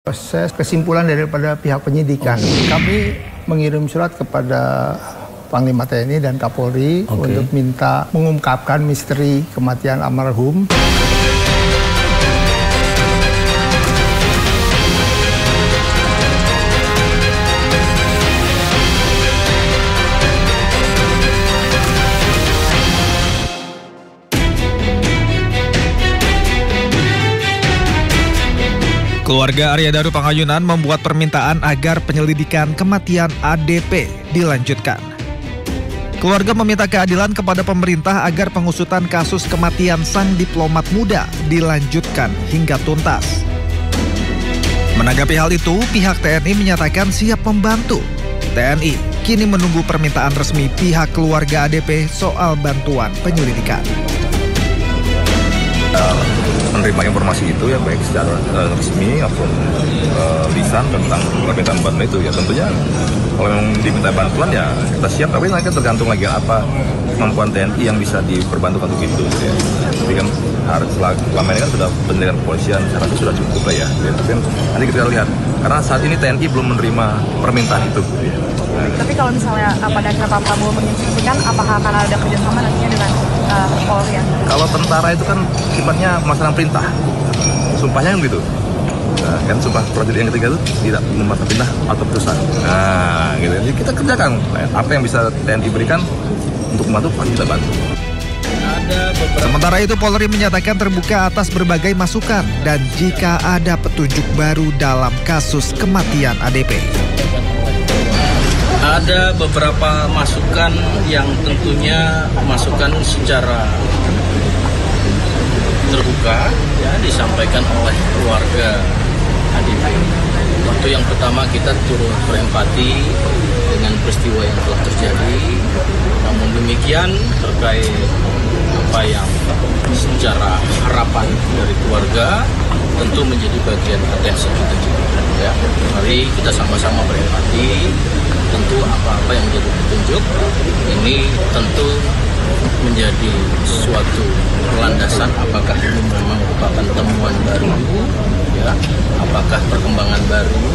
Proses kesimpulan daripada pihak penyidikan, kami mengirim surat kepada Panglima TNI dan Kapolri untuk minta mengungkapkan misteri kematian almarhum. Keluarga Arya Daru Pangayunan membuat permintaan agar penyelidikan kematian ADP dilanjutkan. Keluarga meminta keadilan kepada pemerintah agar pengusutan kasus kematian sang diplomat muda dilanjutkan hingga tuntas. Menanggapi hal itu, pihak TNI menyatakan siap membantu. TNI kini menunggu permintaan resmi pihak keluarga ADP soal bantuan penyelidikan. Menerima informasi itu ya baik secara resmi maupun lisan tentang permintaan bantuan itu ya tentunya kalau memang diminta bantuan ya kita siap, tapi nanti tergantung lagi apa kemampuan TNI yang bisa diperbantukan untuk itu ya. Tapi kan selama ini kan sudah pendidikan kepolisian saya rasa sudah cukup lah ya. Tapi nanti kita lihat karena saat ini TNI belum menerima permintaan itu ya. Tapi kalau misalnya pada akhirnya Pak Prabowo menginstruksikan, apakah akan ada kerjasama nantinya dengan Polri? Kalau tentara itu kan sifatnya masalah perintah, sumpahnya yang gitu. Nah, kan sumpah prajurit yang ketiga itu tidak memaksa perintah atau putusan. Nah, gitu. Jadi kita kerjakan apa yang bisa TNI berikan untuk membantu, pasti kita bantu. Sementara itu Polri menyatakan terbuka atas berbagai masukan dan jika ada petunjuk baru dalam kasus kematian ADP. Ada beberapa masukan yang tentunya masukan secara terbuka ya disampaikan oleh keluarga ADP. Waktu yang pertama kita turut berempati dengan peristiwa yang telah terjadi. Namun demikian terkait apa yang secara harapan dari keluarga tentu menjadi bagian atensi kita juga. Ya, mari kita sama-sama berempati. Tentu apa-apa yang menjadi petunjuk ini tentu menjadi suatu landasan apakah ini memang merupakan temuan baru, ya, apakah perkembangan baru,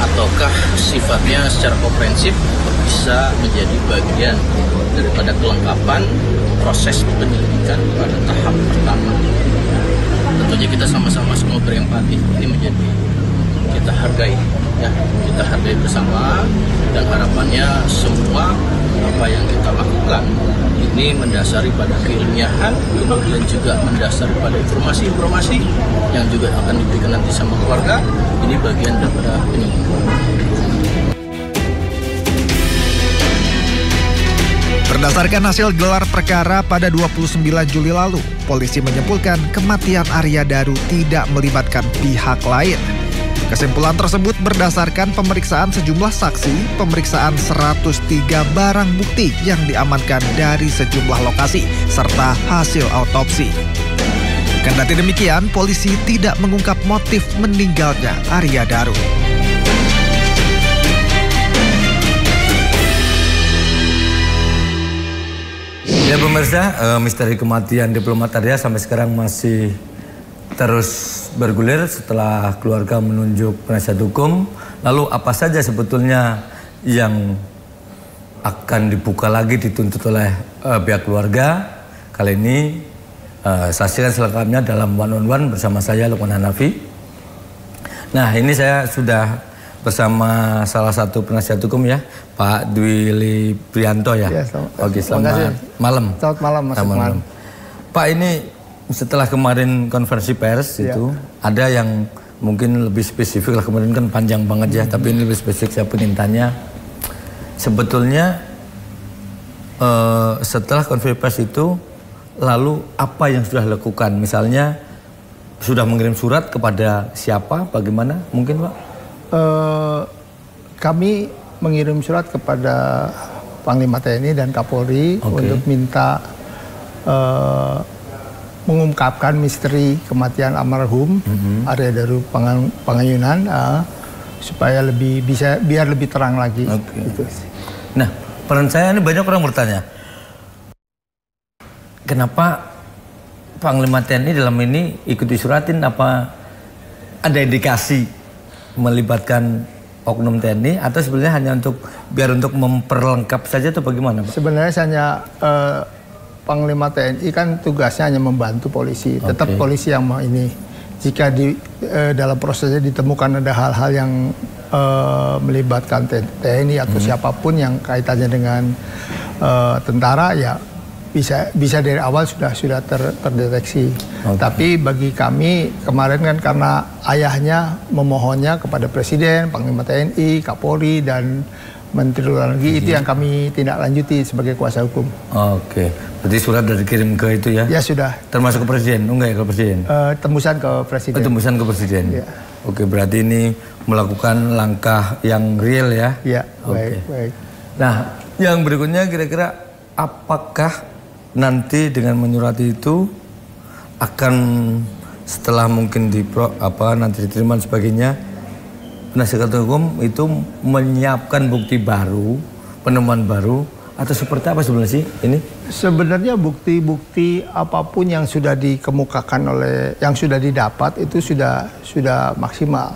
ataukah sifatnya secara komprehensif bisa menjadi bagian daripada kelengkapan proses penyelidikan pada tahap pertama. Tentunya kita sama-sama semua berempati, ini menjadi kita hargai, ya, kita hargai bersama dan harapannya semua apa yang kita lakukan ini mendasari pada keilmiahan, kemudian juga mendasari pada informasi-informasi yang juga akan diberikan nanti sama keluarga. Ini bagian daripada penyelidikan. Berdasarkan hasil gelar perkara pada 29 Juli lalu, polisi menyimpulkan kematian Arya Daru tidak melibatkan pihak lain. Kesimpulan tersebut berdasarkan pemeriksaan sejumlah saksi, pemeriksaan 103 barang bukti yang diamankan dari sejumlah lokasi, serta hasil autopsi. Kendati demikian, polisi tidak mengungkap motif meninggalnya Arya Daru. Ya pemirsa, misteri kematian diplomat Arya sampai sekarang masih terus bergulir setelah keluarga menunjuk penasihat hukum. Lalu apa saja sebetulnya yang akan dibuka lagi dituntut oleh pihak keluarga? Kali ini saksikan selengkapnya dalam One on One bersama saya Lukman Hanafi. Nah ini saya sudah bersama salah satu penasihat hukum ya, Pak Dwi Librianto ya. Oke, selamat malam. Selamat malam Mas Lukman. Pak, ini setelah kemarin konferensi pers itu ada yang mungkin lebih spesifik lah, kemarin kan panjang banget ya, tapi ini lebih spesifik. Saya ingin tanya sebetulnya setelah konferensi pers itu lalu apa yang sudah dilakukan, misalnya sudah mengirim surat kepada siapa, bagaimana mungkin Pak? Kami mengirim surat kepada Panglima TNI dan Kapolri untuk minta mengungkapkan misteri kematian almarhum Arya Daru Pangayunan supaya biar lebih terang lagi. Gitu. Nah, peran saya ini banyak orang bertanya, kenapa Panglima TNI dalam ini ikut disuratin, apa ada indikasi melibatkan oknum TNI atau sebenarnya hanya untuk memperlengkap saja atau bagaimana, Pak? Sebenarnya hanya Panglima TNI kan tugasnya hanya membantu polisi. Tetap polisi yang mau ini. Jika dalam prosesnya ditemukan ada hal-hal yang melibatkan TNI atau siapapun yang kaitannya dengan tentara, ya bisa dari awal sudah terdeteksi. Tapi bagi kami kemarin kan karena ayahnya memohonnya kepada Presiden, Panglima TNI, Kapolri dan Menteri Luar Negeri, itu yang kami tindak lanjuti sebagai kuasa hukum. Berarti surat sudah dikirim ke itu ya? Ya sudah. Termasuk ke Presiden? Enggak ya ke Presiden? Tembusan ke Presiden. Tembusan ke Presiden. Ya. Berarti ini melakukan langkah yang real ya? Iya, baik. Nah, yang berikutnya kira-kira apakah nanti dengan menyurati itu akan setelah mungkin nanti diterima dan sebagainya, penasihat hukum itu menyiapkan bukti baru, penemuan baru, atau seperti apa sebenarnya sih ini? Sebenarnya bukti-bukti apapun yang sudah dikemukakan yang sudah didapat itu sudah maksimal.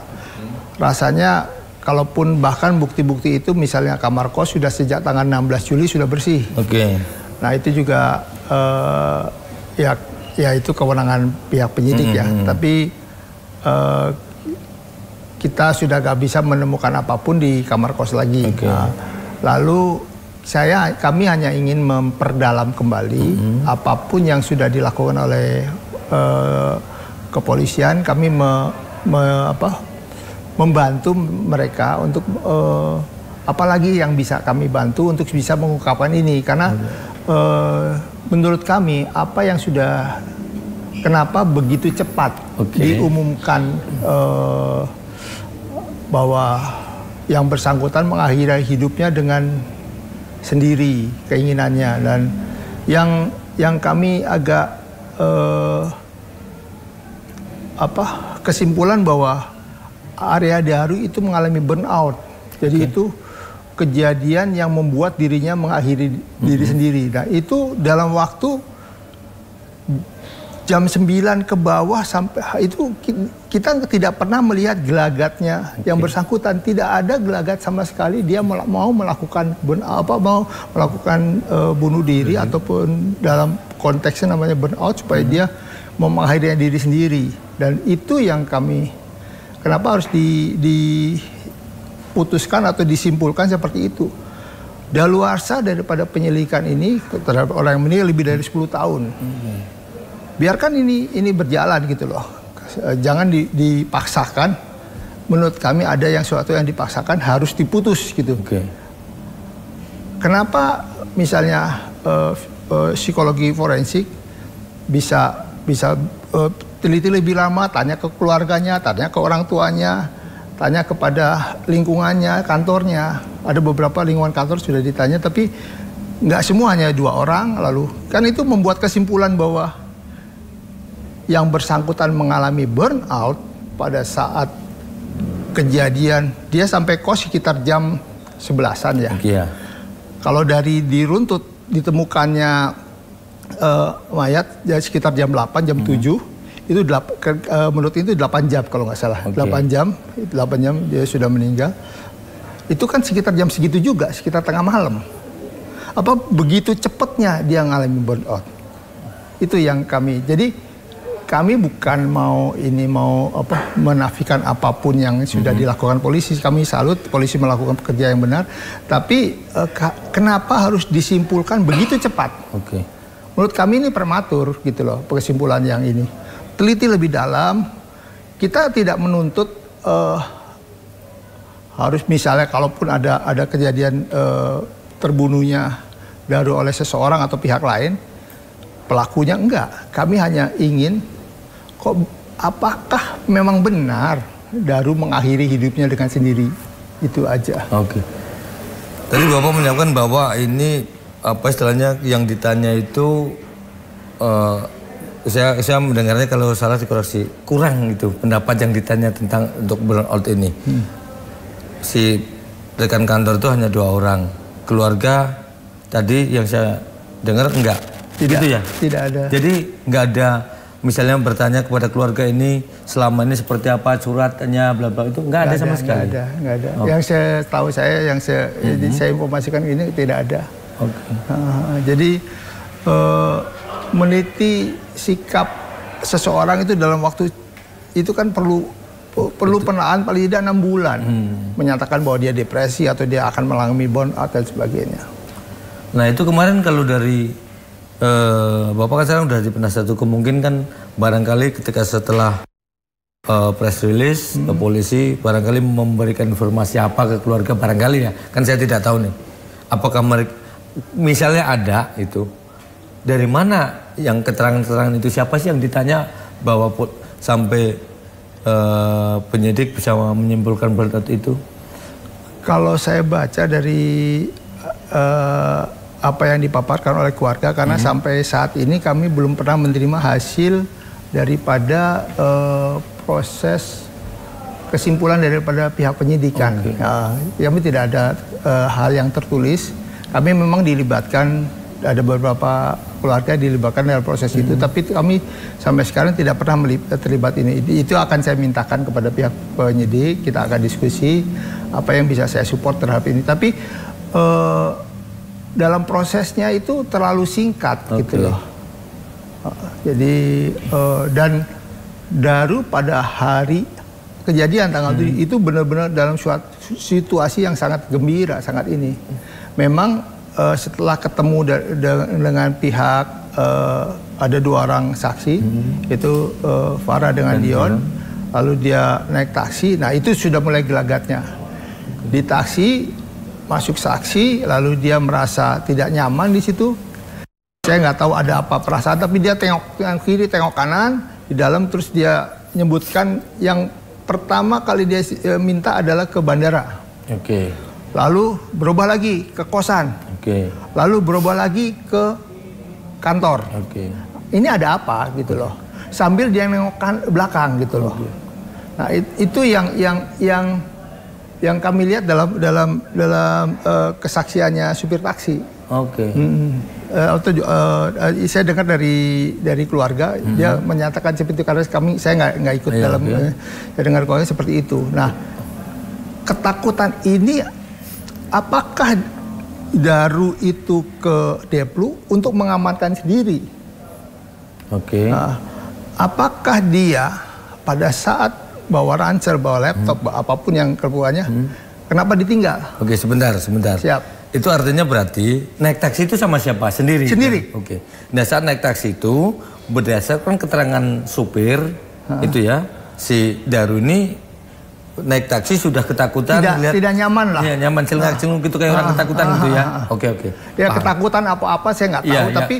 Rasanya kalaupun bahkan bukti-bukti itu misalnya kamar kos sudah sejak tanggal 16 Juli sudah bersih. Nah itu juga ya itu kewenangan pihak penyidik ya. Tapi kita sudah gak bisa menemukan apapun di kamar kos lagi. Nah, lalu kami hanya ingin memperdalam kembali apapun yang sudah dilakukan oleh kepolisian. Kami membantu mereka untuk apalagi yang bisa kami bantu untuk bisa mengungkapkan ini, karena menurut kami apa yang kenapa begitu cepat diumumkan bahwa yang bersangkutan mengakhiri hidupnya dengan sendiri keinginannya, dan yang kami agak kesimpulan bahwa Arya Daru itu mengalami burnout. Jadi itu kejadian yang membuat dirinya mengakhiri diri sendiri. Nah itu dalam waktu jam 9 ke bawah sampai itu kita tidak pernah melihat gelagatnya yang bersangkutan. Tidak ada gelagat sama sekali dia mau melakukan bunuh diri ataupun dalam konteksnya namanya burnout supaya dia mau mengakhiri diri sendiri. Dan itu yang kenapa harus diputuskan atau disimpulkan seperti itu. Daluarsa daripada penyelidikan ini terhadap orang yang meninggal lebih dari 10 tahun. Biarkan ini berjalan gitu loh. Jangan dipaksakan. Menurut kami ada sesuatu yang dipaksakan harus diputus gitu. Kenapa misalnya psikologi forensik bisa teliti lebih lama, tanya ke keluarganya, tanya ke orang tuanya, tanya kepada lingkungannya, kantornya. Ada beberapa lingkungan kantor sudah ditanya, tapi nggak semua, hanya 2 orang. Lalu kan itu membuat kesimpulan bahwa yang bersangkutan mengalami burnout pada saat kejadian. Dia sampai kos sekitar jam 11-an ya. Kalau dari diruntut ditemukannya mayat ya sekitar jam 8, jam 7. Itu menurut itu 8 jam kalau nggak salah. 8 jam dia sudah meninggal. Itu kan sekitar jam segitu juga, sekitar tengah malam. Apa begitu cepatnya dia mengalami burnout? Itu yang kami. Kami bukan mau menafikan apapun yang sudah dilakukan polisi. Kami salut polisi melakukan pekerjaan yang benar. Tapi kenapa harus disimpulkan begitu cepat? Menurut kami ini prematur gitu loh, kesimpulan yang ini. Teliti lebih dalam. Kita tidak menuntut harus misalnya kalaupun ada kejadian terbunuhnya Daru oleh seseorang atau pihak lain, pelakunya enggak. Kami hanya ingin apakah memang benar Daru mengakhiri hidupnya dengan sendiri, itu aja. Tadi Bapak menyampaikan bahwa ini istilahnya yang ditanya itu saya mendengarnya kalau salah dikoreksi, kurang itu pendapat yang ditanya tentang untuk burnout ini. Si rekan kantor itu hanya 2 orang, keluarga tadi yang saya dengar enggak. Tidak, gitu ya? Tidak ada. Jadi nggak ada misalnya bertanya kepada keluarga ini selama ini seperti apa suratnya bla bla itu nggak ada sama sekali. Nggak ada. Yang saya tahu yang saya informasikan ini tidak ada. Jadi meneliti sikap seseorang itu dalam waktu itu kan perlu penelaahan paling tidak 6 bulan menyatakan bahwa dia depresi atau dia akan mengalami burnout dan sebagainya. Nah itu kemarin kalau dari Bapak kan sekarang udah di penasihat hukum, mungkin kan barangkali ketika setelah press release ke polisi barangkali memberikan informasi apa ke keluarga barangkali ya, kan saya tidak tahu nih apakah mereka misalnya ada itu dari mana yang keterangan-keterangan itu, siapa sih yang ditanya bahwa sampai penyidik bisa menyimpulkan burnout itu? Kalau saya baca dari apa yang dipaparkan oleh keluarga, karena sampai saat ini kami belum pernah menerima hasil daripada proses kesimpulan daripada pihak penyidikan. Kami tidak ada hal yang tertulis. Kami memang dilibatkan, ada beberapa keluarga dilibatkan dalam proses itu, tapi kami sampai sekarang tidak pernah terlibat ini. Itu akan saya mintakan kepada pihak penyidik, kita akan diskusi apa yang bisa saya support terhadap ini. Tapi dalam prosesnya itu terlalu singkat gitu loh. Jadi dan baru pada hari kejadian tanggal 7 itu benar-benar dalam suatu situasi yang sangat gembira, sangat ini. Memang setelah ketemu dengan pihak ada 2 orang saksi, itu Farah dengan Dion, lalu dia naik taksi. Nah itu sudah mulai gelagatnya. Di taksi masuk saksi, lalu dia merasa tidak nyaman di situ. Saya nggak tahu ada apa perasaan, tapi dia tengok kiri, tengok kanan di dalam, terus dia menyebutkan yang pertama kali dia minta adalah ke bandara. Lalu berubah lagi ke kosan. Lalu berubah lagi ke kantor. Ini ada apa gitu loh. Sambil dia nengok belakang gitu loh. Nah itu yang kami lihat dalam kesaksiannya supir taksi. Saya dengar dari keluarga, dia menyatakan seperti itu, karena saya nggak ikut dalam. Saya dengar keluarga seperti itu. Nah, ketakutan ini, apakah Daru itu ke Deplu untuk mengamankan sendiri? Nah, apakah dia pada saat bawa ransel, bawa laptop, apapun yang keperluannya, kenapa ditinggal? Sebentar. Siap. Itu artinya berarti naik taksi itu sama siapa? Sendiri? Sendiri. Nah saat naik taksi itu berdasarkan keterangan supir itu ya, si Daru ini naik taksi sudah ketakutan, tidak nyaman lah. Iya, nyaman, celengak-celenguk gitu kayak orang ketakutan gitu ya. Ya ketakutan apa-apa saya nggak tahu, tapi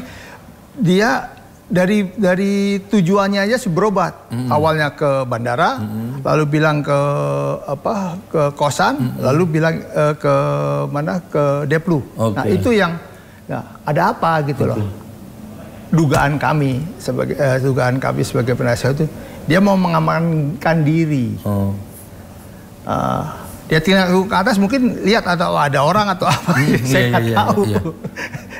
dia dari tujuannya aja berobat. Awalnya ke bandara, lalu bilang ke kosan, lalu bilang ke mana, ke Deplu. Nah itu yang ada apa gitu loh. Dugaan kami sebagai penasihat itu, dia mau mengamankan diri. Dia tinggal ke atas, mungkin lihat atau ada orang atau apa, saya nggak tahu.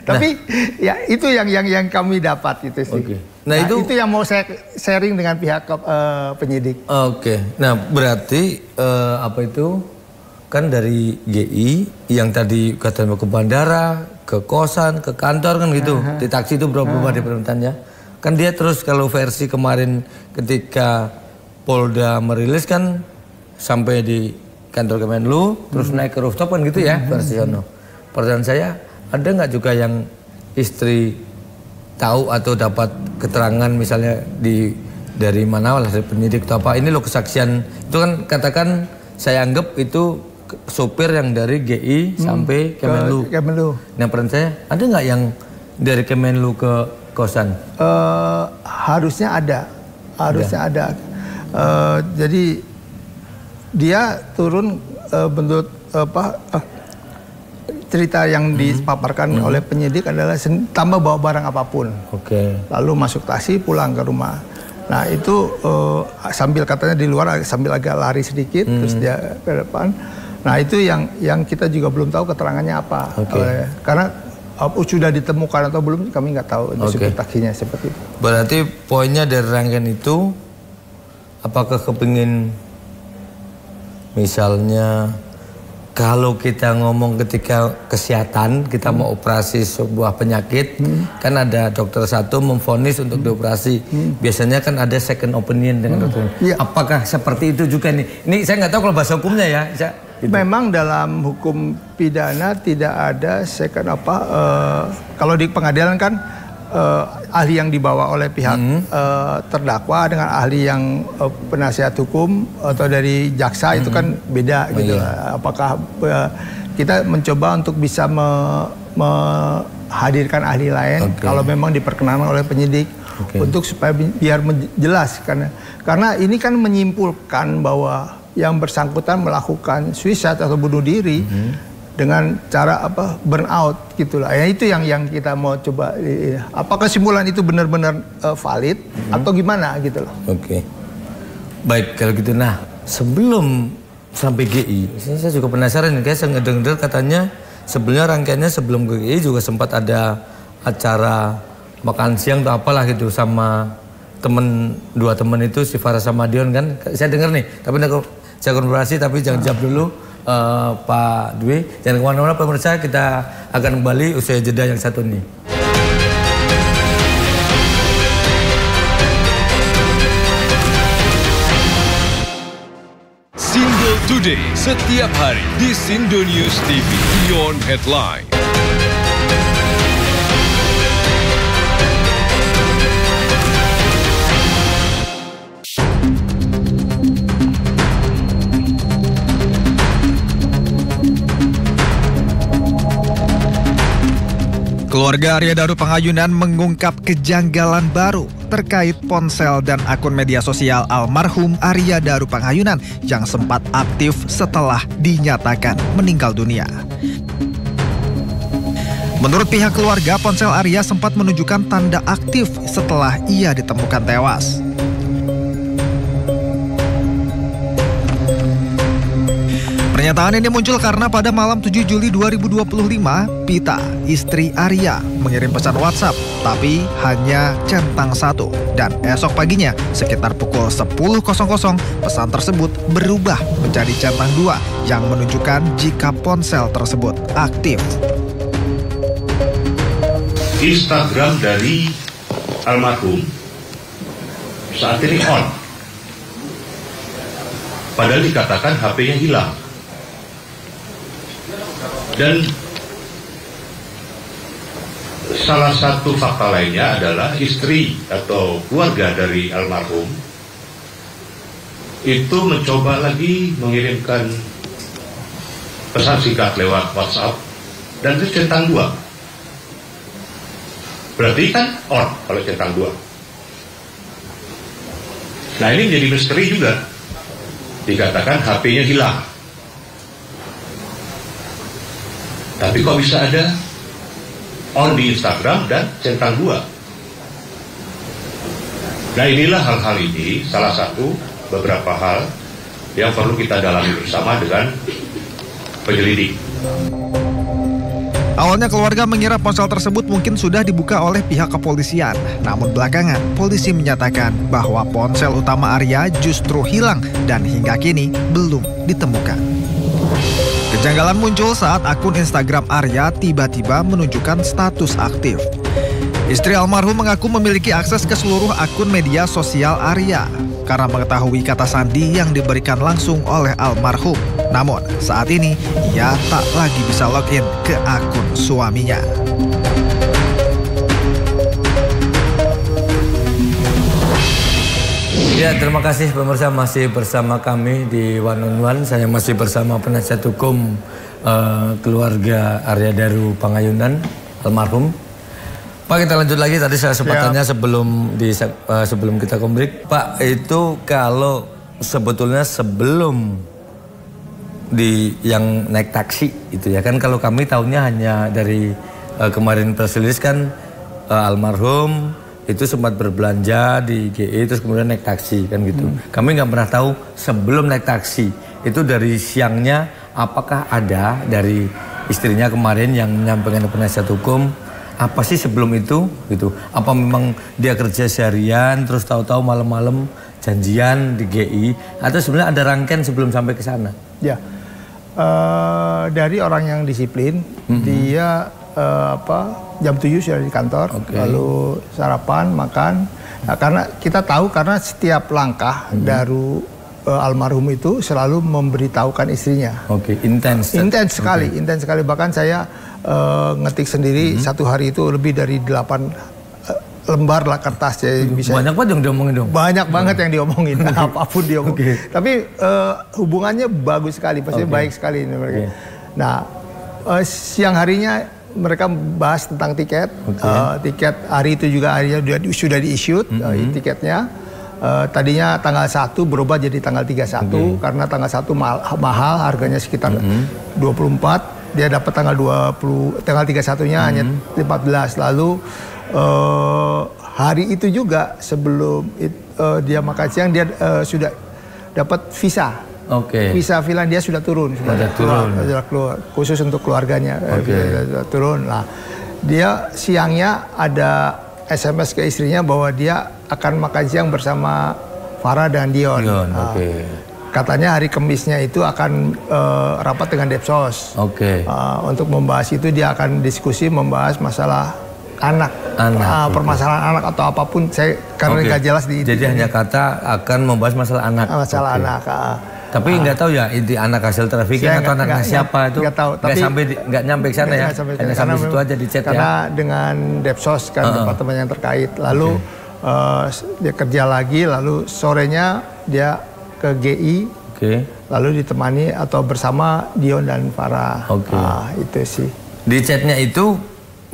Tapi ya itu yang kami dapat itu sih. Nah itu yang mau saya sharing dengan pihak penyidik. Nah berarti apa itu kan dari GI yang tadi katanya ke bandara, ke kosan, ke kantor kan gitu. Di taksi itu berapa di permintaannya? Kan dia terus kalau versi kemarin ketika Polda merilis kan sampai di kantor Kemenlu, terus naik ke rooftop kan gitu ya versi sono. Pertanyaan saya, ada nggak juga yang istri tahu atau dapat keterangan misalnya dari mana lah, dari penyidik atau apa, ini loh kesaksian itu kan, katakan saya anggap itu sopir yang dari GI sampai Kemenlu. Nah pertanyaan saya, ada nggak yang dari Kemenlu ke kosan? Harusnya ada. Jadi dia turun bentuk cerita yang dipaparkan oleh penyidik adalah tambah bawa barang apapun. Lalu masuk taksi pulang ke rumah. Nah itu sambil katanya di luar sambil agak lari sedikit, terus dia ke depan. Nah itu yang kita juga belum tahu keterangannya apa. Karena sudah ditemukan atau belum kami nggak tahu substaksinya seperti itu. Berarti poinnya dari rangkaian itu, apakah kepingin misalnya kalau kita ngomong ketika kesehatan, kita mau operasi sebuah penyakit, kan ada dokter satu memvonis untuk dioperasi. Biasanya kan ada second opinion dengan dokter. Apakah seperti itu juga nih? Ini saya nggak tahu kalau bahasa hukumnya ya. Gitu. Memang dalam hukum pidana tidak ada second kalau di pengadilan kan ahli yang dibawa oleh pihak terdakwa dengan ahli yang penasihat hukum atau dari jaksa itu kan beda gitu. Apakah kita mencoba untuk bisa menghadirkan ahli lain kalau memang diperkenankan oleh penyidik untuk supaya biar jelas karena ini kan menyimpulkan bahwa yang bersangkutan melakukan suicide atau bunuh diri dengan cara burnout gitulah. Ya itu yang kita mau coba. Apakah kesimpulan itu benar-benar valid atau gimana gitu loh. Baik kalau gitu. Nah sebelum sampai GI, saya juga penasaran nih, saya ngedenger katanya sebenarnya rangkaiannya sebelum GI juga sempat ada acara makan siang atau apalah gitu sama dua temen itu, si Farah sama Dion kan. Saya dengar nih, tapi saya konfirmasi tapi jangan jawab dulu. Pak Dwi, jangan kemana-mana pemirsa, kita akan kembali usai jeda yang satu ini. Sindo Today setiap hari di Sindo News TV Beyond Headline. Keluarga Arya Daru Pangayunan mengungkap kejanggalan baru terkait ponsel dan akun media sosial almarhum Arya Daru Pangayunan yang sempat aktif setelah dinyatakan meninggal dunia. Menurut pihak keluarga, ponsel Arya sempat menunjukkan tanda aktif setelah ia ditemukan tewas. Pernyataan ini muncul karena pada malam 7 Juli 2025, Pita, istri Arya, mengirim pesan WhatsApp, tapi hanya centang 1. Dan esok paginya, sekitar pukul 10.00, pesan tersebut berubah menjadi centang 2 yang menunjukkan jika ponsel tersebut aktif. Instagram dari almarhum saat ini on. Padahal dikatakan HP-nya hilang. Dan salah satu fakta lainnya adalah istri atau keluarga dari almarhum itu mencoba lagi mengirimkan pesan singkat lewat WhatsApp dan itu centang 2. Berarti kan on kalau centang 2. Nah ini menjadi misteri juga. Dikatakan HP-nya hilang. Tapi kok bisa ada on di Instagram dan centang 2? Nah inilah hal-hal ini salah satu beberapa hal yang perlu kita dalami bersama dengan penyelidik. Awalnya keluarga mengira ponsel tersebut mungkin sudah dibuka oleh pihak kepolisian. Namun belakangan, polisi menyatakan bahwa ponsel utama Arya justru hilang dan hingga kini belum ditemukan. Kejanggalan muncul saat akun Instagram Arya tiba-tiba menunjukkan status aktif. Istri almarhum mengaku memiliki akses ke seluruh akun media sosial Arya karena mengetahui kata sandi yang diberikan langsung oleh almarhum. Namun, saat ini ia tak lagi bisa login ke akun suaminya. Ya, terima kasih pemirsa, masih bersama kami di One on One. Saya masih bersama penasihat hukum keluarga Arya Daru Pangayunan almarhum. Pak, kita lanjut lagi. Tadi saya sempat tanya sebelum kita break. Pak, itu kalau sebetulnya sebelum yang naik taksi itu ya kan, kalau kami tahunya hanya dari kemarin press release kan almarhum itu sempat berbelanja di GE terus kemudian naik taksi kan gitu. Kami nggak pernah tahu sebelum naik taksi itu dari siangnya apakah ada dari istrinya kemarin yang menyampaikan ke penasihat hukum, apa sih sebelum itu gitu? Apa memang dia kerja seharian terus tahu-tahu malam-malam janjian di GI atau sebenarnya ada rangkaian sebelum sampai ke sana? Ya, dari orang yang disiplin, dia jam 7 sudah di kantor, lalu sarapan, makan. Nah, karena kita tahu karena setiap langkah dari almarhum itu selalu memberitahukan istrinya. Intens sekali, intens sekali. Bahkan saya ngetik sendiri satu hari itu lebih dari 8 lembar lah kertas. Jadi bisa. Banyak banget yang diomongin dong. Banyak banget yang diomongin, apapun diomongin. Tapi hubungannya bagus sekali, pasti baik sekali ini mereka. Nah, siang harinya mereka bahas tentang tiket. Tiket hari itu juga harinya sudah di-issued tiketnya. Tadinya tanggal 1 berubah jadi tanggal 31 karena tanggal 1 mahal, harganya sekitar 24. Dia dapat tanggal 31-nya hanya 14. Lalu hari itu juga sebelum dia makan siang dia sudah dapat visa. Visa Finlandia sudah turun, sudah keluar khusus untuk keluarganya. Sudah turun. Nah, dia siangnya ada SMS ke istrinya bahwa dia akan makan siang bersama Farah dan Dion. Katanya hari Kemisnya itu akan rapat dengan Depsos. Untuk membahas itu dia akan diskusi membahas masalah anak. Permasalahan anak atau apapun, saya karena nggak jelas di. Jadi hanya kata akan membahas masalah anak. Masalah anak. Tapi nggak tahu ya inti anak hasil trafficking atau anaknya siapa itu. Nggak tahu. Tapi nggak nyampe ke sana ya. Hanya sampai situ aja di chat ya. Karena dengan Depsos kan departemen yang terkait. Lalu dia kerja lagi, lalu sorenya dia ke GI. Lalu ditemani atau bersama Dion dan Farah. Itu sih. Di chatnya itu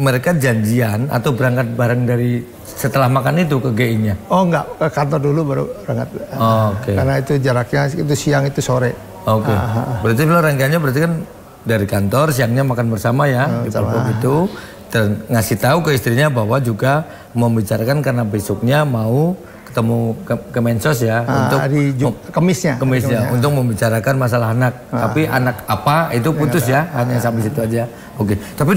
mereka janjian atau berangkat bareng dari setelah makan itu ke GI-nya? Oh enggak, ke kantor dulu baru berangkat. Karena itu jaraknya itu siang itu sore. Berarti kalau rangkaiannya berarti kan dari kantor siangnya makan bersama ya di Perpop itu, dan ngasih tahu ke istrinya bahwa juga membicarakan karena besoknya mau ketemu ke Mensos ya untuk Kemisnya untuk membicarakan masalah anak. Tapi anak apa itu putus ya, hanya sampai situ aja. Tapi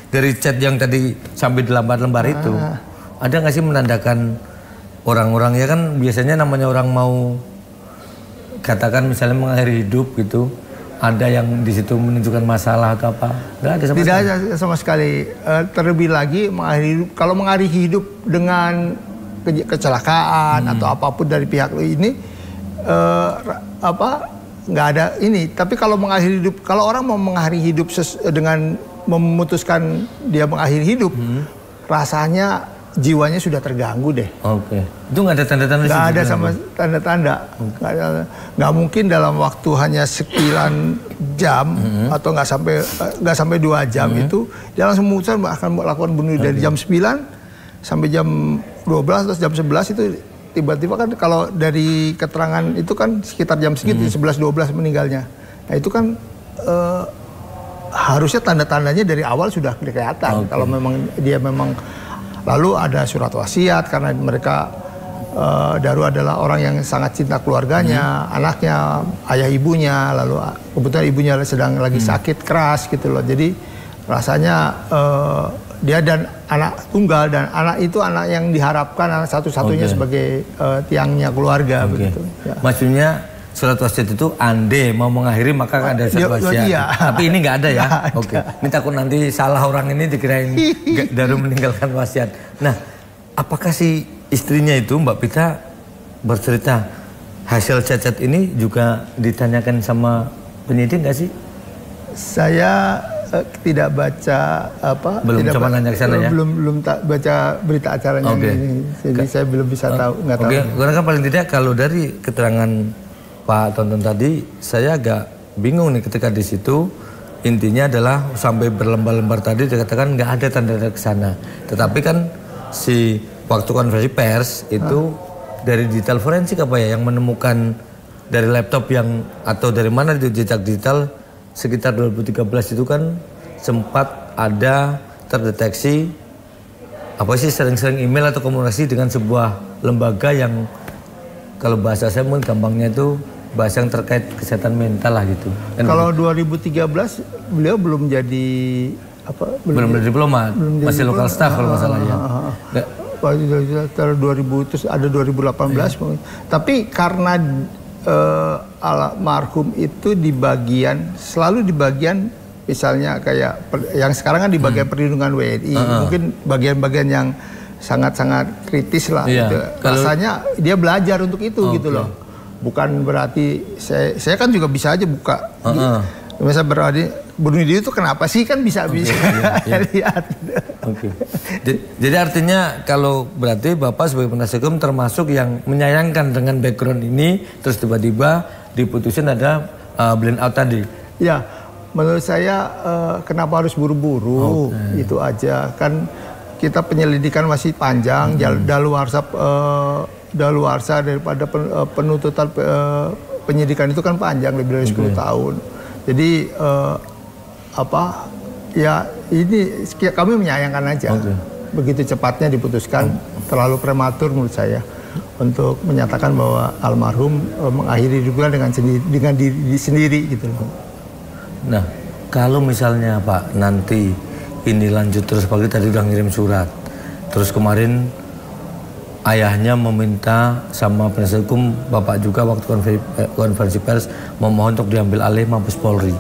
dari chat yang tadi sampai 8 lembar itu, ada nggak sih menandakan orang-orang ya kan biasanya namanya orang mau katakan misalnya mengakhiri hidup gitu, ada yang di situ menunjukkan masalah atau apa? Nggak ada sama sekali. Tidak ada sama sekali. Terlebih lagi mengakhiri hidup, kalau mengakhiri hidup dengan kecelakaan atau apapun dari pihak ini nggak ada ini. Tapi kalau mengakhiri hidup, kalau orang mau mengakhiri hidup dengan memutuskan dia mengakhiri hidup, rasanya jiwanya sudah terganggu deh. Itu nggak ada tanda-tanda? Nggak ada sama tanda-tanda. Nggak mungkin dalam waktu hanya 9 jam atau nggak sampai 2 jam itu dia langsung memutuskan akan melakukan bunuh dari jam 9 sampai jam 12 atau jam 11 itu tiba-tiba kan kalau dari keterangan itu kan sekitar jam segitu 11-12 meninggalnya. Nah itu kan harusnya tanda-tandanya dari awal sudah kelihatan. Kalau memang dia memang lalu ada surat wasiat karena mereka Daru adalah orang yang sangat cinta keluarganya, anaknya, ayah ibunya, lalu kebetulan ibunya sedang lagi sakit keras gitu loh. Jadi rasanya dia dan anak tunggal, dan anak itu anak yang diharapkan anak satu-satunya sebagai tiangnya keluarga begitu. Maksudnya surat wasiat itu andai mau mengakhiri maka ada surat wasiat. Tapi ini nggak ada ya. Ini takut nanti salah orang ini dikirain Daru meninggalkan wasiat. Nah, apakah si istrinya itu Mbak Pita bercerita hasil chat ini juga ditanyakan sama penyidik nggak sih? Saya tidak baca belum coba nanya ke sana ya. Belum baca berita acaranya ini. Jadi saya belum bisa tahu, nggak tahu. Karena kan paling tidak kalau dari keterangan Pak Tonton tadi, saya agak bingung nih ketika di situ intinya adalah sampai berlembar-lembar tadi dikatakan nggak ada tanda-tanda ke sana. Tetapi kan si waktu konferensi pers itu dari digital forensik apa ya yang menemukan dari laptop yang atau dari mana itu jejak digital sekitar 2013 itu kan sempat ada terdeteksi apa sih sering-sering email atau komunikasi dengan sebuah lembaga yang kalau bahasa saya mungkin gampangnya itu bahas yang terkait kesehatan mental lah gitu. Kalau 2013 beliau belum jadi belum jadi diplomat, masih lokal staff kalau nggak salah ya. Terus 2000 terus ada 2018 tapi karena almarhum itu selalu di bagian misalnya kayak yang sekarang kan di bagian perlindungan WNI, mungkin bagian-bagian yang sangat-sangat kritis lah gitu. Rasanya dia belajar untuk itu gitu loh. Bukan berarti saya kan juga bisa aja buka misalnya berarti bunuh diri itu kenapa sih, kan bisa lihat. Jadi artinya kalau berarti Bapak sebagai penasihat hukum termasuk yang menyayangkan dengan background ini, terus tiba-tiba diputusin ada blend out tadi. Ya, menurut saya kenapa harus buru-buru, itu aja. Kan kita penyelidikan masih panjang, daluarsa daripada penuntutan penyidikan itu kan panjang, lebih dari 10 tahun. Jadi ya ini kami menyayangkan aja. Begitu cepatnya diputuskan, terlalu prematur menurut saya untuk menyatakan bahwa almarhum mengakhiri hidupnya dengan diri sendiri gitu loh. Nah, kalau misalnya Pak nanti ini lanjut terus, pagi tadi udah ngirim surat, terus kemarin ayahnya meminta sama penasihat hukum Bapak juga waktu konferensi pers memohon untuk diambil alih Mabes Polri.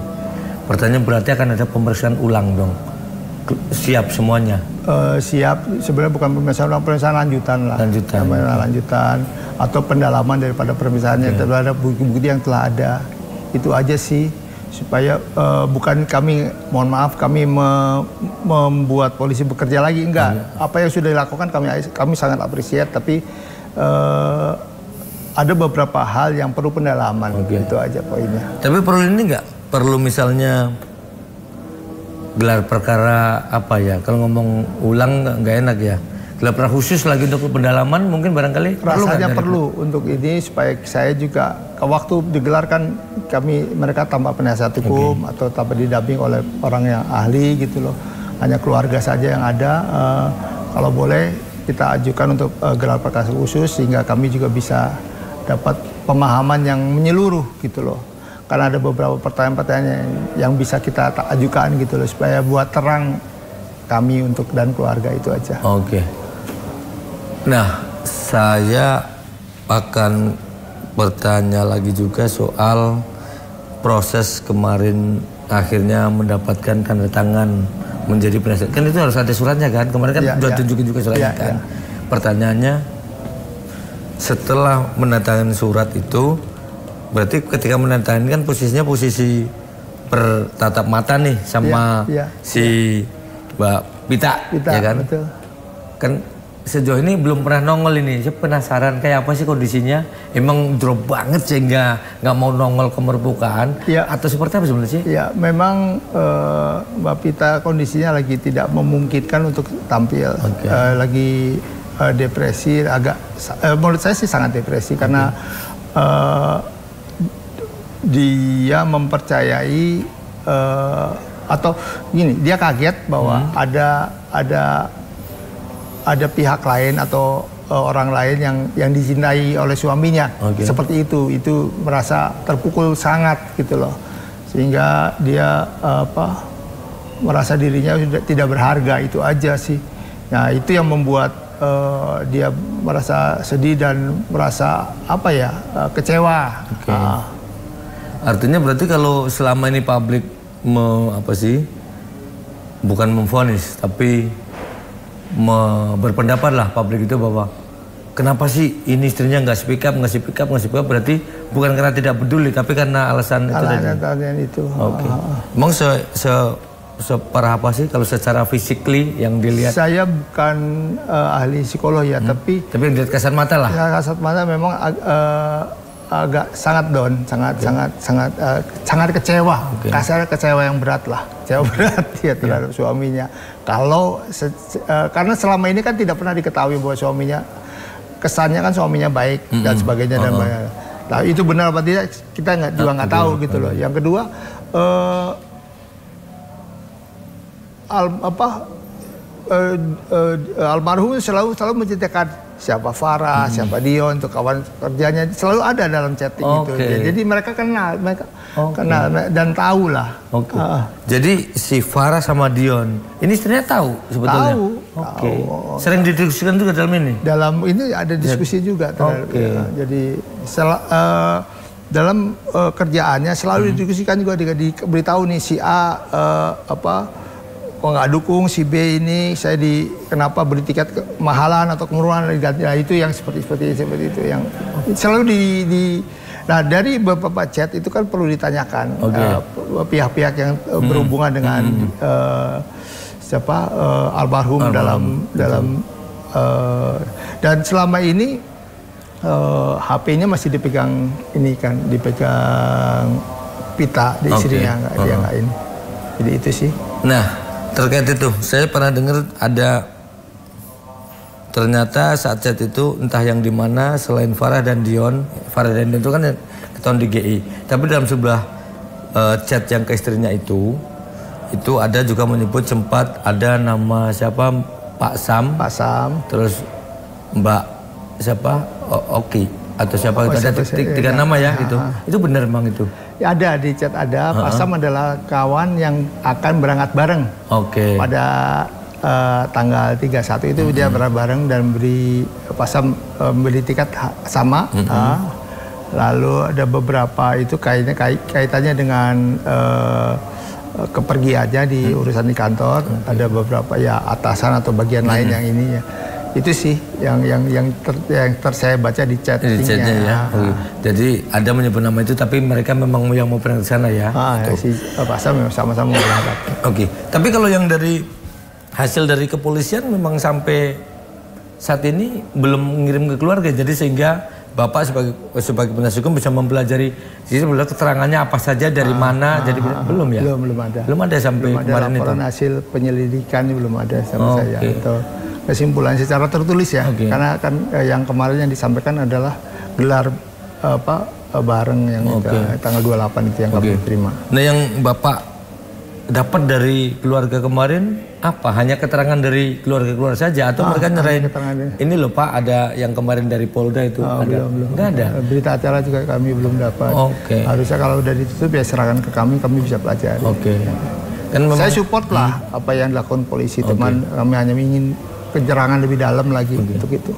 Pertanyaan berarti akan ada pemeriksaan ulang dong? Siap semuanya? Siap, sebenarnya bukan pemeriksaan lanjutan lah. Lanjutan atau pendalaman daripada pemeriksaannya terhadap bukti-bukti yang telah ada. Itu aja sih, supaya bukan kami, mohon maaf, kami membuat polisi bekerja lagi, enggak. Apa yang sudah dilakukan kami sangat apresiat, tapi ada beberapa hal yang perlu pendalaman. Itu aja poinnya. Tapi perlu ini enggak? Perlu misalnya gelar perkara apa ya? Kalau ngomong ulang nggak enak ya. Gelar perkara khusus lagi untuk pendalaman mungkin barangkali rasanya perlu untuk ini, supaya saya juga waktu digelarkan mereka tanpa penasihat hukum atau tanpa didamping oleh orang yang ahli gitu loh. Hanya keluarga saja yang ada. Kalau boleh kita ajukan untuk gelar perkara khusus sehingga kami juga bisa dapat pemahaman yang menyeluruh gitu loh. Karena ada beberapa pertanyaan-pertanyaan yang bisa kita ajukan gitu loh, supaya buat terang kami dan keluarga, itu aja. Nah, saya akan bertanya lagi juga soal proses kemarin akhirnya mendapatkan tanda tangan menjadi penasihat. Kan itu harus ada suratnya kan? Kemarin kan udah tunjukin juga suratnya kan? Pertanyaannya, setelah menandatangani surat itu, berarti ketika menandatangani kan posisinya posisi bertatap mata nih sama si Mbak Pita ya kan? Betul. Kan sejauh ini belum pernah nongol ini. Saya penasaran kayak apa sih kondisinya? Emang drop banget sehingga nggak mau nongol ke permukaan? Atau seperti apa sebenarnya sih? Ya, memang Mbak Pita kondisinya lagi tidak memungkinkan untuk tampil. Lagi depresi, menurut saya sih sangat depresi karena dia mempercayai atau gini, dia kaget bahwa ada pihak lain atau orang lain yang dicintai oleh suaminya. Seperti itu merasa terpukul sangat gitu loh, sehingga dia merasa dirinya sudah tidak berharga. Itu aja sih. Nah, itu yang membuat dia merasa sedih dan merasa kecewa. Artinya berarti kalau selama ini publik bukan memvonis tapi berpendapat lah publik itu bahwa kenapa sih ini istrinya nggak speak up, berarti bukan karena tidak peduli tapi karena alasan itu. Emang separah apa sih kalau secara physically yang dilihat? Saya bukan ahli psikolog ya, tapi yang dilihat kasat mata lah. Kasat mata memang agak sangat down, sangat kecewa. Kasarnya kecewa yang berat lah, kecewa berat ya terhadap suaminya. Karena selama ini kan tidak pernah diketahui bahwa suaminya, kesannya kan suaminya baik dan sebagainya dan sebagainya. Nah, itu benar apa tidak kita juga nggak tahu gitu loh. Yang kedua, almarhum selalu menceritakan siapa Farah, siapa Dion, untuk kawan kerjanya selalu ada dalam chatting itu. Jadi mereka kenal, kenal dan tahu lah. Jadi si Farah sama Dion ini sebenarnya tahu sebetulnya. Tahu. Sering didiskusikan juga dalam ini. Dalam ini ada diskusi juga. Jadi dalam kerjaannya selalu didiskusikan juga, diberitahu nih si A kok nggak dukung si B ini, saya kenapa beli tiket kemahalan atau kemurahan, nah, itu yang seperti itu yang selalu nah dari beberapa chat itu kan perlu ditanyakan pihak-pihak yang berhubungan dengan almarhum dalam dan selama ini HP-nya masih dipegang Pita, di istrinya, dia nggak ini. Jadi itu sih. Nah, terkait itu, saya pernah dengar ada ternyata saat chat itu entah yang di mana selain Farah dan Dion itu kan ketahuan di GI. Tapi dalam sebuah chat yang ke istrinya itu ada juga menyebut sempat ada nama siapa Pak Sam, terus Mbak siapa Oki atau siapa ada tiga nama ya itu benar memang itu. Ya, ada di chat ada. Pak Sam adalah kawan yang akan berangkat bareng. Pada tanggal 31 itu dia berangkat bareng dan Pak Sam beli tiket sama. Lalu ada beberapa itu kaitannya dengan kepergiannya di urusan di kantor. Ada beberapa ya atasan atau bagian lain yang ini ya. Itu sih yang saya baca di chattingnya ya. Jadi ada menyebut nama itu, tapi mereka memang yang mau pergi ke sana ya. Si Pak Sam sama-sama berangkat. Tapi kalau yang dari hasil dari kepolisian memang sampai saat ini belum mengirim ke keluarga, jadi sehingga Bapak sebagai penasihat hukum bisa mempelajari sebenarnya keterangannya apa saja dari mana. Jadi belum ya? Belum ada sampai kemarin itu. Laporan hasil penyelidikan belum ada sama saya. Atau kesimpulan secara tertulis ya, karena kan yang kemarin yang disampaikan adalah gelar bareng yang tanggal 28 itu yang kami terima. Nah, yang Bapak dapat dari keluarga kemarin apa? Hanya keterangan dari keluarga saja atau mereka nyerahin ini loh Pak, ada yang kemarin dari Polda itu belum. Nggak ada. Berita acara juga kami belum dapat. Harusnya kalau udah ditutup ya serahkan ke kami bisa pelajari. Kan saya support lah apa yang dilakukan polisi, teman kami hanya ingin penyerangan lebih dalam lagi untuk itu.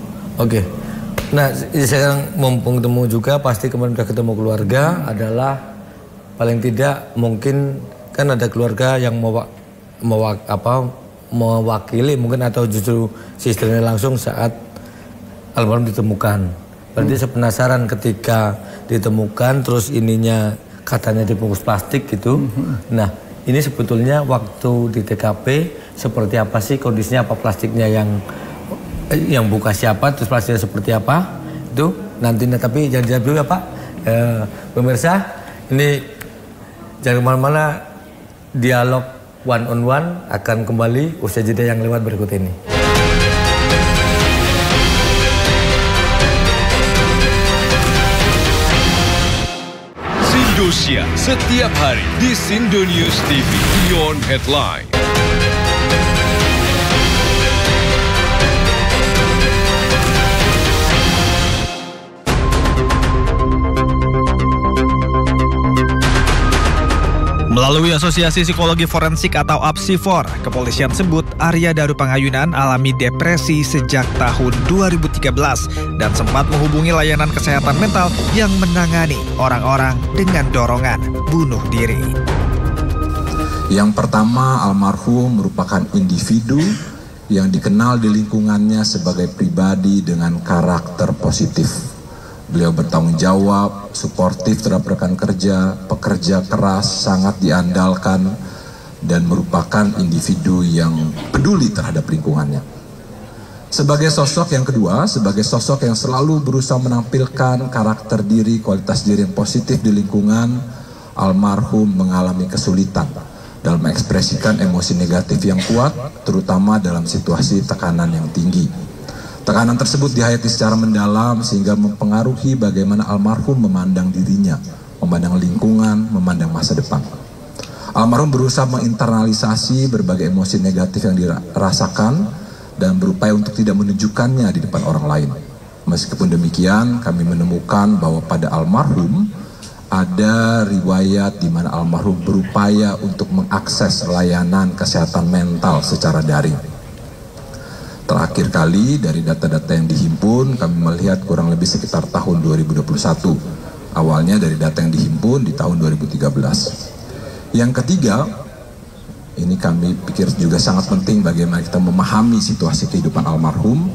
Nah, sekarang mumpung ketemu juga, pasti kemarin udah ketemu keluarga, adalah paling tidak mungkin kan ada keluarga yang mewakili mungkin atau justru si istrinya langsung saat almarhum ditemukan. Berarti saya penasaran ketika ditemukan terus ininya katanya dibungkus plastik gitu. Nah, ini sebetulnya waktu di TKP seperti apa sih kondisinya, apa plastiknya yang buka siapa, terus plastiknya seperti apa itu nantinya. Tapi jangan dijawab dulu ya Pak. Pemirsa, ini jangan kemana-mana, dialog one on one akan kembali usai jeda yang lewat berikut ini. Sindosia setiap hari di Sindonews TV Beyond Headline. Melalui Asosiasi Psikologi Forensik atau APSIFOR, kepolisian sebut Arya Daru Panghayunan alami depresi sejak tahun 2013 dan sempat menghubungi layanan kesehatan mental yang menangani orang-orang dengan dorongan bunuh diri. Yang pertama, almarhum merupakan individu yang dikenal di lingkungannya sebagai pribadi dengan karakter positif. Beliau bertanggung jawab, suportif terhadap rekan kerja, pekerja keras, sangat diandalkan, dan merupakan individu yang peduli terhadap lingkungannya. Sebagai sosok yang kedua, sebagai sosok yang selalu berusaha menampilkan karakter diri, kualitas diri yang positif di lingkungan, almarhum mengalami kesulitan dalam mengekspresikan emosi negatif yang kuat, terutama dalam situasi tekanan yang tinggi. Tekanan tersebut dihayati secara mendalam sehingga mempengaruhi bagaimana almarhum memandang dirinya, memandang lingkungan, memandang masa depan. Almarhum berusaha menginternalisasi berbagai emosi negatif yang dirasakan dan berupaya untuk tidak menunjukkannya di depan orang lain. Meskipun demikian, kami menemukan bahwa pada almarhum ada riwayat di mana almarhum berupaya untuk mengakses layanan kesehatan mental secara daring. Terakhir kali dari data-data yang dihimpun, kami melihat kurang lebih sekitar tahun 2021. Awalnya dari data yang dihimpun di tahun 2013. Yang ketiga, ini kami pikir juga sangat penting bagaimana kita memahami situasi kehidupan almarhum,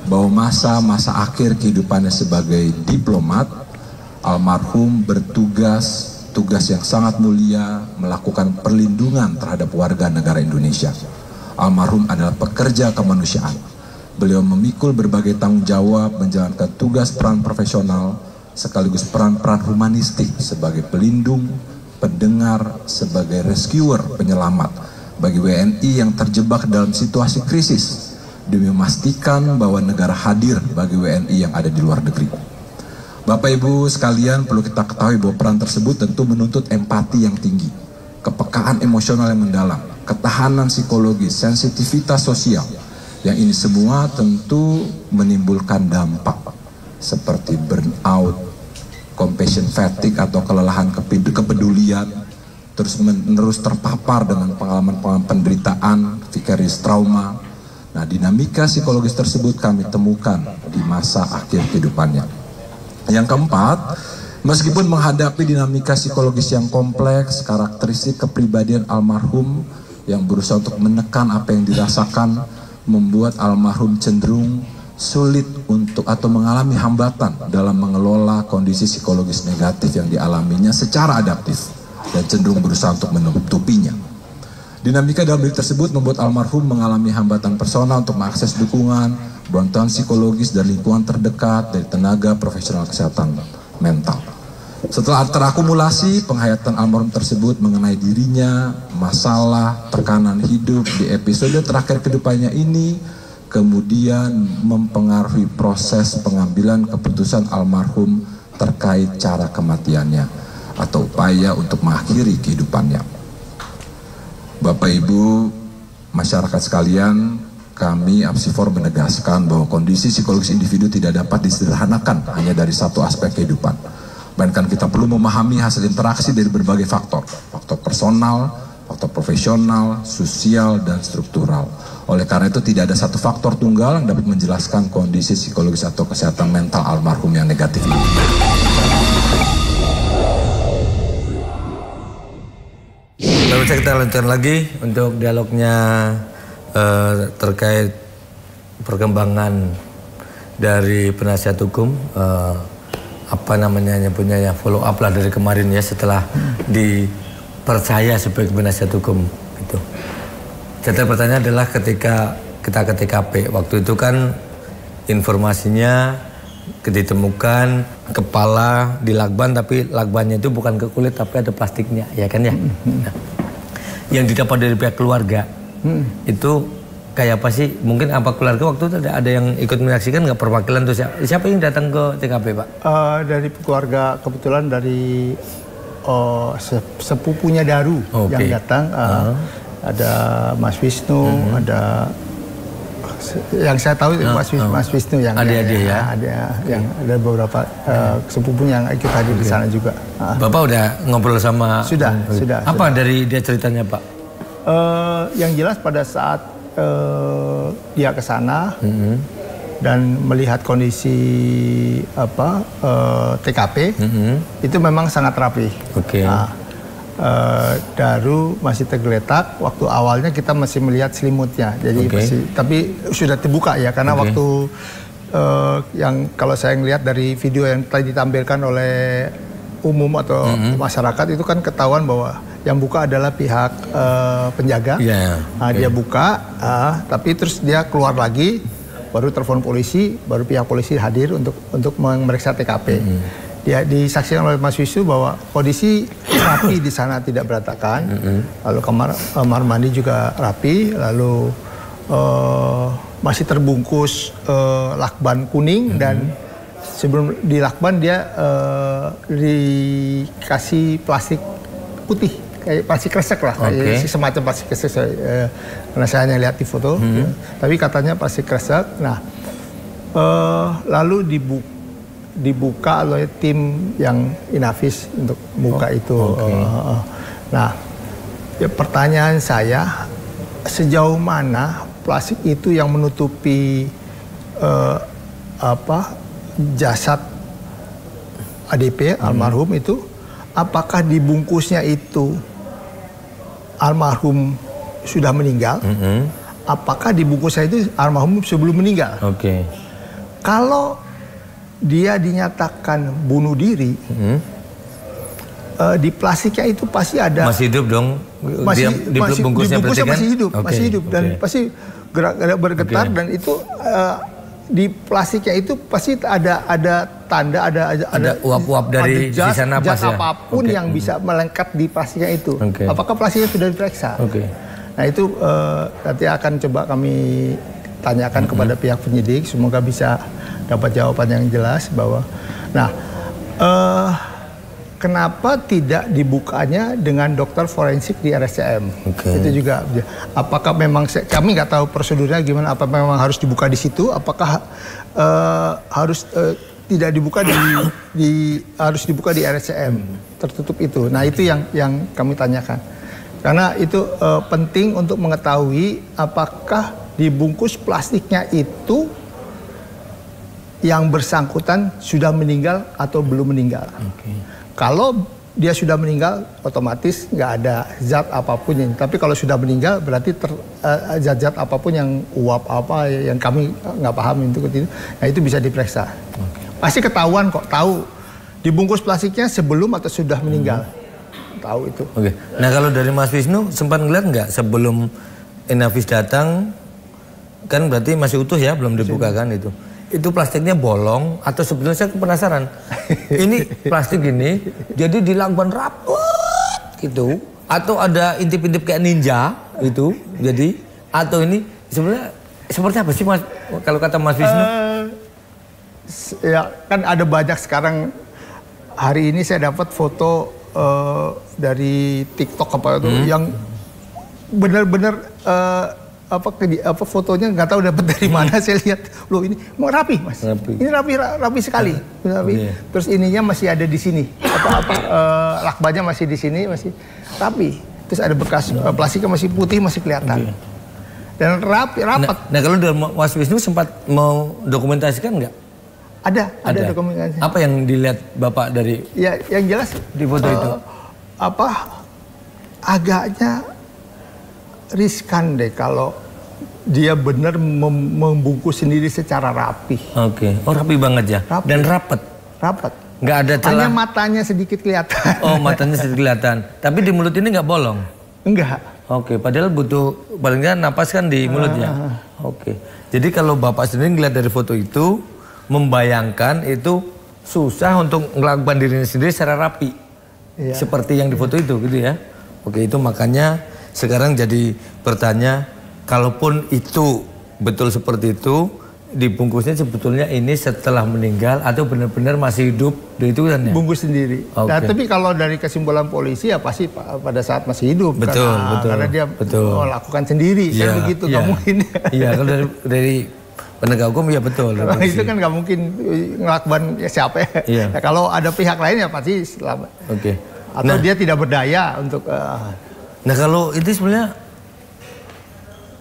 bahwa masa akhir kehidupannya sebagai diplomat, almarhum bertugas yang sangat mulia melakukan perlindungan terhadap warga negara Indonesia. Almarhum adalah pekerja kemanusiaan. Beliau memikul berbagai tanggung jawab, menjalankan tugas peran profesional, sekaligus peran-peran humanistik sebagai pelindung, pendengar, sebagai rescuer, penyelamat bagi WNI yang terjebak dalam situasi krisis demi memastikan bahwa negara hadir bagi WNI yang ada di luar negeri. Bapak Ibu sekalian, perlu kita ketahui bahwa peran tersebut tentu menuntut empati yang tinggi, kepekaan emosional yang mendalam, ketahanan psikologis, sensitivitas sosial, yang ini semua tentu menimbulkan dampak seperti burnout, compassion fatigue atau kelelahan kepedulian, terus menerus terpapar dengan pengalaman-pengalaman penderitaan, vicarious trauma. Nah, dinamika psikologis tersebut kami temukan di masa akhir kehidupannya. Yang keempat, meskipun menghadapi dinamika psikologis yang kompleks, karakteristik kepribadian almarhum yang berusaha untuk menekan apa yang dirasakan membuat almarhum cenderung sulit untuk atau mengalami hambatan dalam mengelola kondisi psikologis negatif yang dialaminya secara adaptif dan cenderung berusaha untuk menutupinya. Dinamika dalam diri tersebut membuat almarhum mengalami hambatan personal untuk mengakses dukungan, bantuan psikologis dan lingkungan terdekat dari tenaga profesional kesehatan mental. Setelah terakumulasi penghayatan almarhum tersebut mengenai dirinya, masalah, tekanan hidup di episode terakhir kehidupannya ini, kemudian mempengaruhi proses pengambilan keputusan almarhum terkait cara kematiannya atau upaya untuk mengakhiri kehidupannya. Bapak Ibu, masyarakat sekalian, kami Apsifor menegaskan bahwa kondisi psikologis individu tidak dapat disederhanakan hanya dari satu aspek kehidupan. Bahkan kita perlu memahami hasil interaksi dari berbagai faktor personal, faktor profesional, sosial, dan struktural. Oleh karena itu tidak ada satu faktor tunggal yang dapat menjelaskan kondisi psikologis atau kesehatan mental almarhum yang negatif ini. Lalu kita lanjutkan lagi untuk dialognya terkait perkembangan dari penasihat hukum. Apa namanya nyebutnya ya, follow up lah dari kemarin ya, setelah dipercaya sebagai penasihat hukum itu. Jadi pertanyaan adalah ketika kita ke TKP waktu itu kan informasinya ditemukan kepala di lakban, tapi lakbannya itu bukan ke kulit tapi ada plastiknya, ya kan ya. Nah, yang didapat dari pihak keluarga itu kayak apa sih? Mungkin apa keluarga waktu itu ada yang ikut menyaksikan nggak perwakilan tuh siapa yang datang ke TKP Pak? Dari keluarga kebetulan dari sepupunya Daru yang datang. Ada Mas Wisnu, ada yang saya tahu Mas Wisnu yang ada yang ada beberapa sepupunya yang ikut hadir di sana juga. Bapak udah ngobrol sama? Sudah. Apa dari dia ceritanya Pak? Yang jelas pada saat dia ke sana dan melihat kondisi TKP itu memang sangat rapi. Daru masih tergeletak. Waktu awalnya kita masih melihat selimutnya, jadi tapi sudah terbuka ya, karena waktu yang kalau saya ngelihat dari video yang tadi ditampilkan oleh umum atau masyarakat itu kan ketahuan bahwa yang buka adalah pihak penjaga. Dia buka, tapi terus dia keluar lagi, baru telepon polisi, baru pihak polisi hadir untuk memeriksa TKP. Dia disaksikan oleh Mas Wisnu bahwa kondisi rapi di sana, tidak berantakan. Lalu kamar mandi juga rapi, lalu masih terbungkus lakban kuning dan sebelum di lakban dia dikasih plastik putih kayak plastik kresek lah, kayak semacam plastik kresek. Karena saya hanya lihat di foto, ya. Tapi katanya plastik kresek. Nah, lalu dibuka oleh tim yang Inavis untuk buka itu. Nah, ya pertanyaan saya, sejauh mana plastik itu yang menutupi jasad ADP almarhum itu, apakah dibungkusnya itu almarhum sudah meninggal? Apakah dibungkusnya itu almarhum sebelum meninggal? Kalau dia dinyatakan bunuh diri, di plastiknya itu pasti ada. Masih hidup dong? Dibungkusnya masih hidup, masih hidup dan pasti bergetar dan itu di plastiknya itu pasti ada tanda, ada uap-uap dari sisa napas ya? Apapun yang bisa melengket di plastiknya itu. Apakah plastiknya sudah diperiksa? Nah itu nanti akan coba kami tanyakan kepada pihak penyidik, semoga bisa dapat jawaban yang jelas bahwa, nah kenapa tidak dibukanya dengan dokter forensik di RSCM? Itu juga, apakah memang kami nggak tahu prosedurnya gimana? Apa memang harus dibuka di situ? Apakah harus tidak dibuka harus dibuka di RSCM tertutup itu? Nah itu yang kami tanyakan, karena itu penting untuk mengetahui apakah dibungkus plastiknya itu yang bersangkutan sudah meninggal atau belum meninggal. Kalau dia sudah meninggal, otomatis nggak ada zat apapun yang. Tapi kalau sudah meninggal, berarti zat-zat apapun yang uap apa yang kami nggak paham itu. Nah itu bisa diperiksa. Pasti ketahuan kok, tahu dibungkus plastiknya sebelum atau sudah meninggal. Tahu itu. Nah kalau dari Mas Wisnu sempat ngeliat nggak sebelum Inavis datang, kan berarti masih utuh ya, belum dibukakan itu. Itu plastiknya bolong atau sebetulnya saya penasaran. Ini plastik ini jadi dilakban rapet gitu, atau ada intip-intip kayak ninja itu. Jadi atau ini sebenarnya seperti apa sih Mas kalau kata Mas Wisnu? Ya kan ada banyak sekarang. Hari ini saya dapat foto dari TikTok apa itu yang benar-benar apa fotonya nggak tahu dapat dari mana. Saya lihat loh, ini mau rapi Mas, ini rapi sekali, rapi. Terus ininya masih ada di sini, lakbannya masih di sini, masih rapi. Terus ada bekas plastiknya masih putih, masih kelihatan dan rapat. Nah kalau dari Mas Wisnu sempat mau dokumentasikan nggak? Ada dokumentasi. Apa yang dilihat Bapak dari? Ya yang jelas di foto itu agaknya riskan deh kalau dia benar membungkus sendiri secara rapi. Oh rapi banget ya. Rapi. Dan rapat. Nggak ada celah. Hanya matanya sedikit kelihatan. Oh matanya sedikit kelihatan. Tapi di mulut ini nggak bolong? Enggak. Padahal butuh paling nggak napas kan di mulutnya. Jadi kalau Bapak sendiri ngeliat dari foto itu, membayangkan itu susah untuk ngelakukan dirinya sendiri secara rapi. Seperti yang di foto itu gitu ya. Itu makanya sekarang jadi bertanya, kalaupun itu betul seperti itu, dibungkusnya sebetulnya ini setelah meninggal atau benar-benar masih hidup, itu kan ya? Bungkus sendiri. Nah, tapi kalau dari kesimpulan polisi ya pasti pada saat masih hidup. Karena dia melakukan sendiri, kan begitu, nggak mungkin. Iya, kalau dari penegak hukum ya betul. Itu kan nggak mungkin ngelakukan siapa ya. Nah, kalau ada pihak lain ya pasti selamat. Atau dia tidak berdaya untuk. Nah kalau itu sebenarnya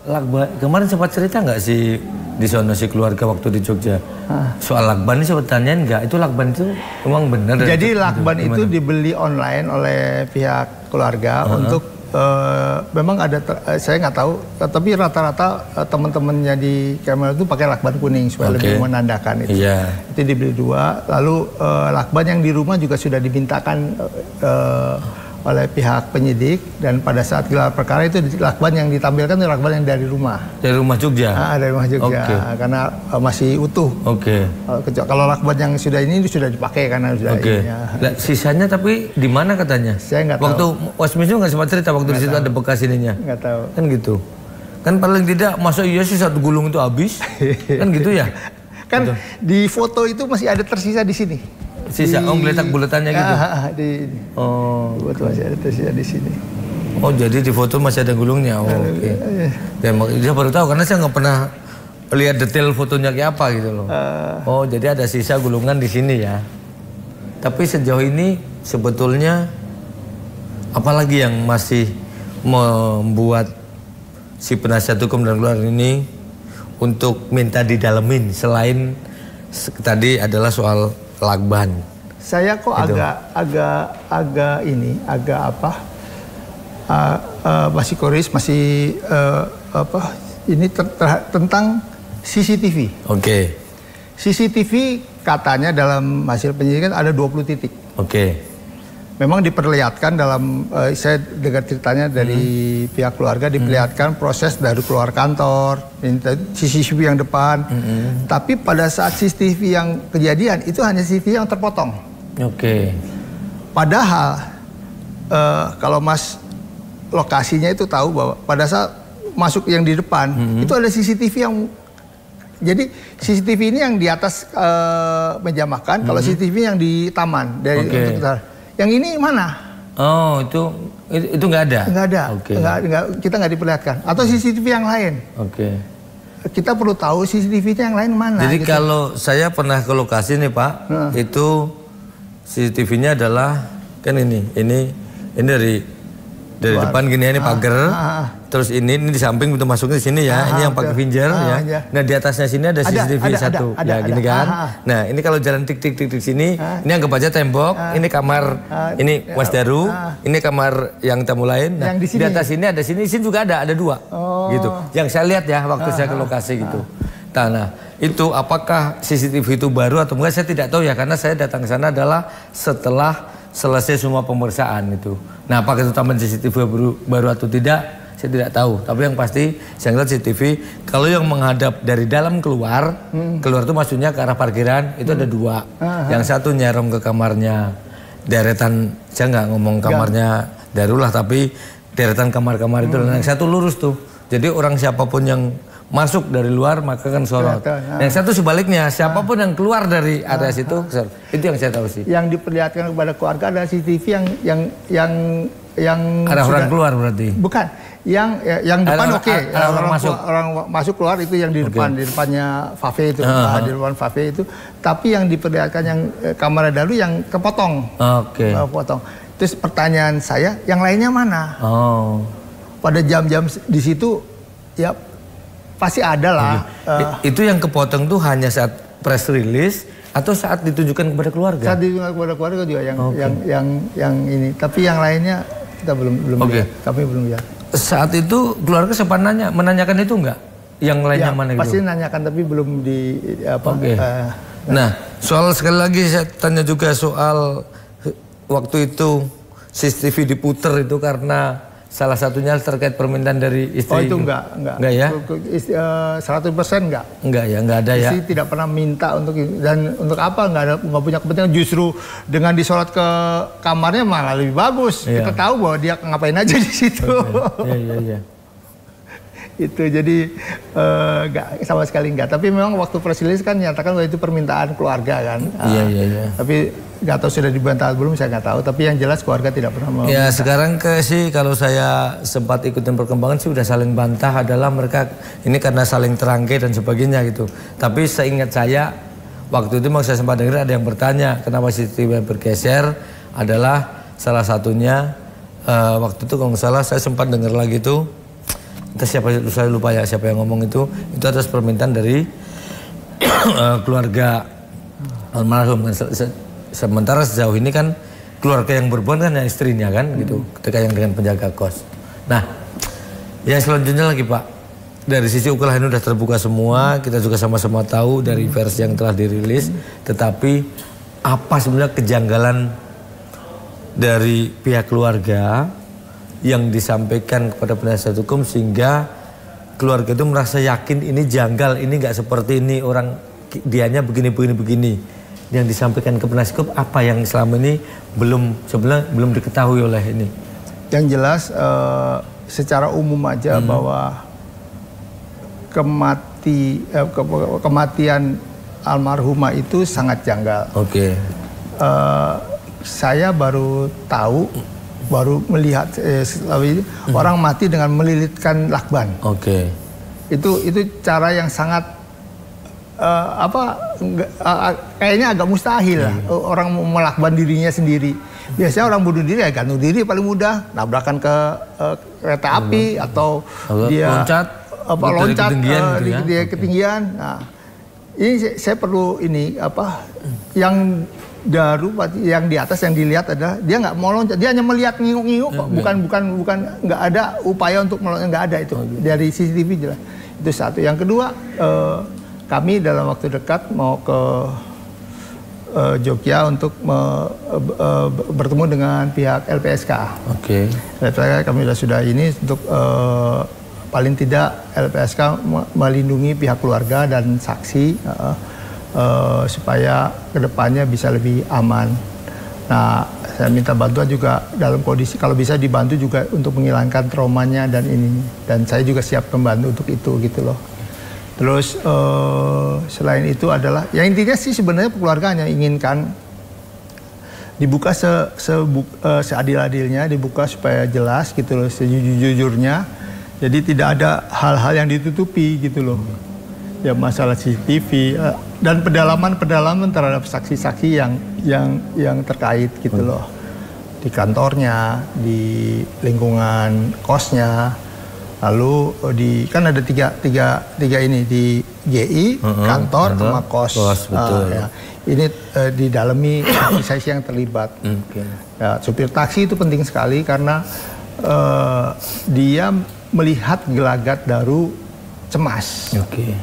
lakban, kemarin sempat cerita nggak sih di sana si keluarga waktu di Jogja soal lakban ini sempat tanyain nggak? Itu lakban itu emang benar? Jadi lakban itu dibeli online oleh pihak keluarga untuk memang ada saya nggak tahu, tapi rata-rata teman-temannya di Kemenlu itu pakai lakban kuning supaya lebih menandakan itu. Itu dibeli 2. Lalu lakban yang di rumah juga sudah dimintakan oleh pihak penyidik, dan pada saat gelar perkara itu lakban yang ditampilkan itu lakban yang dari rumah. Dari rumah Jogja? Dari rumah Jogja, karena masih utuh. Kalau lakban yang sudah ini sudah dipakai karena sudah sisanya tapi di mana katanya? Saya nggak tahu. Waktu Mas Wisnu nggak sempat cerita waktu di situ ada bekas ininya? Nggak tahu. Kan gitu. Kan paling tidak masa iya sih satu gulung itu habis? Kan gitu ya? Kan di foto itu masih ada tersisa di sini. Sisa, geletak buletannya gitu? Betul, masih ada tersisa di sini. Oh, jadi di foto masih ada gulungnya. Oh, oke. Dia baru tahu karena saya nggak pernah lihat detail fotonya kayak apa gitu loh. Oh, jadi ada sisa gulungan di sini ya. Tapi sejauh ini sebetulnya apalagi yang masih membuat si penasihat hukum dan keluarga ini untuk minta didalemin selain tadi adalah soal lakban. Saya kok gitu. agak masih koris, masih ini tentang CCTV. Oke. CCTV katanya dalam hasil penyelidikan ada 20 titik. Oke. Memang diperlihatkan dalam, saya dengar ceritanya dari pihak keluarga, diperlihatkan proses dari keluar kantor, CCTV yang depan. Tapi pada saat CCTV yang kejadian, itu hanya CCTV yang terpotong. Oke. Padahal, kalau Mas lokasinya itu tahu bahwa pada saat masuk yang di depan, itu ada CCTV yang... Jadi CCTV ini yang di atas meja makan, kalau CCTV yang di taman dari yang ini mana? Oh, itu nggak ada. Nggak ada. Kita nggak diperlihatkan. Atau CCTV yang lain. Oke. Kita perlu tahu CCTV-nya yang lain mana. Jadi gitu. kalau saya pernah ke lokasi nih Pak, itu CCTV-nya adalah kan ini dari depan gini ini pagar. Terus ini di samping pintu masuknya di sini ya. Ini yang pakai finger ya. Nah, di atasnya sini ada CCTV satu. Ya gini kan. Nah, ini kalau jalan tik sini, ini anggap aja tembok, ini kamar ini Mas Daru, ini kamar yang tamu lain. Nah, di atas sini ada sini juga ada 2. Gitu. Yang saya lihat ya waktu saya ke lokasi gitu. Nah, itu apakah CCTV itu baru atau enggak saya tidak tahu ya, karena saya datang ke sana adalah setelah selesai semua pemeriksaan itu. Nah, apakah itu tambahan CCTV baru atau tidak? Saya tidak tahu. Tapi yang pasti saya lihat CCTV kalau yang menghadap dari dalam keluar itu maksudnya ke arah parkiran itu ada 2. Yang satu nyerong ke kamarnya deretan, saya nggak ngomong kamarnya Darulah, tapi deretan kamar-kamar itu. Dan yang satu lurus tuh. Jadi orang siapapun yang masuk dari luar maka kan sorot. Yang satu sebaliknya, siapapun yang keluar dari area situ, itu yang saya tahu sih. Yang diperlihatkan kepada keluarga ada CCTV yang ada orang keluar berarti. Bukan, yang depan orang masuk keluar itu yang di depan, di depannya Fafe itu, di depan Fafe itu. Tapi yang diperlihatkan yang kamera Daru yang kepotong. Potong. Terus pertanyaan saya, yang lainnya mana? Pada jam-jam di situ ya pasti ada lah. Itu yang kepotong tuh hanya saat press release atau saat ditunjukkan kepada keluarga? Saat ditunjukkan kepada keluarga juga yang ini. Tapi yang lainnya kita belum lihat. Kami belum lihat. Saat itu keluarga sempat menanyakan itu enggak? Yang lainnya mana gitu? Pasti nanyakan tapi belum di apa. Nah, soal sekali lagi saya tanya juga soal waktu itu CCTV diputer itu karena salah satunya terkait permintaan dari istri. Oh itu enggak ya? 100% enggak. Enggak ya, enggak ada ya. Istri tidak pernah minta untuk apa, enggak punya kepentingan, justru dengan disorot ke kamarnya malah lebih bagus. Kita tahu bahwa dia ngapain aja di situ. Iya. Itu jadi enggak, sama sekali enggak. Tapi memang waktu press release kan nyatakan bahwa itu permintaan keluarga kan. Iya. Tapi nggak tahu sudah dibantah belum, saya nggak tahu. Tapi yang jelas keluarga tidak pernah mau. Ya sekarang sih kalau saya sempat ikutin perkembangan sih udah saling bantah adalah mereka ini karena saling terangkai dan sebagainya gitu. Tapi seingat saya waktu itu saya sempat dengar ada yang bertanya kenapa CCTV bergeser, adalah salah satunya waktu itu kalau nggak salah saya sempat dengar lagi tuh. Entah siapa, saya lupa ya siapa yang ngomong itu atas permintaan dari keluarga almarhum. Sementara sejauh ini kan keluarga yang berbuat kan yang istrinya kan gitu, ketika yang dengan penjaga kos. Nah, yang selanjutnya lagi Pak, dari sisi ukur ini sudah terbuka semua, kita juga sama-sama tahu dari versi yang telah dirilis, tetapi apa sebenarnya kejanggalan dari pihak keluarga yang disampaikan kepada penasihat hukum sehingga keluarga itu merasa yakin ini janggal, ini nggak seperti ini, orang dianya begini. Yang disampaikan ke penasihat hukum apa yang selama ini belum diketahui oleh ini? Yang jelas secara umum aja bahwa kematian almarhumah itu sangat janggal. Oke. Saya baru tahu baru melihat orang mati dengan melilitkan lakban. Oke. Itu cara yang sangat kayaknya agak mustahil lah orang melakban dirinya sendiri. Biasanya orang bunuh diri ya gantung diri paling mudah, nabrakan ke kereta api atau dia loncat di ketinggian. Nah, ini saya perlu yang yang di atas yang dilihat adalah dia nggak mau loncat, dia hanya melihat nginguk-nginguk, bukan nggak ada upaya untuk meloncat, nggak ada itu dari CCTV jelas. Itu satu. Yang kedua, kami dalam waktu dekat mau ke Jogja untuk bertemu dengan pihak LPSK. Oke. LPSK kami sudah ini untuk paling tidak LPSK melindungi pihak keluarga dan saksi supaya kedepannya bisa lebih aman. Nah, saya minta bantuan juga dalam kondisi kalau bisa dibantu juga untuk menghilangkan traumanya dan ini. Dan saya juga siap membantu untuk itu gitu loh. Terus selain itu adalah, ya intinya sih sebenarnya keluarga hanya inginkan dibuka seadil-adilnya, dibuka supaya jelas gitu loh, sejujur-jujurnya. Jadi tidak ada hal-hal yang ditutupi gitu loh. Ya masalah CCTV dan pedalaman terhadap saksi-saksi yang terkait gitu loh. Di kantornya, di lingkungan kosnya. Lalu kan ada tiga ini di GI, kantor sama kos. Betul. Ya. Ini didalami saksi yang terlibat. Ya, supir taksi itu penting sekali karena dia melihat gelagat Daru cemas. Oke.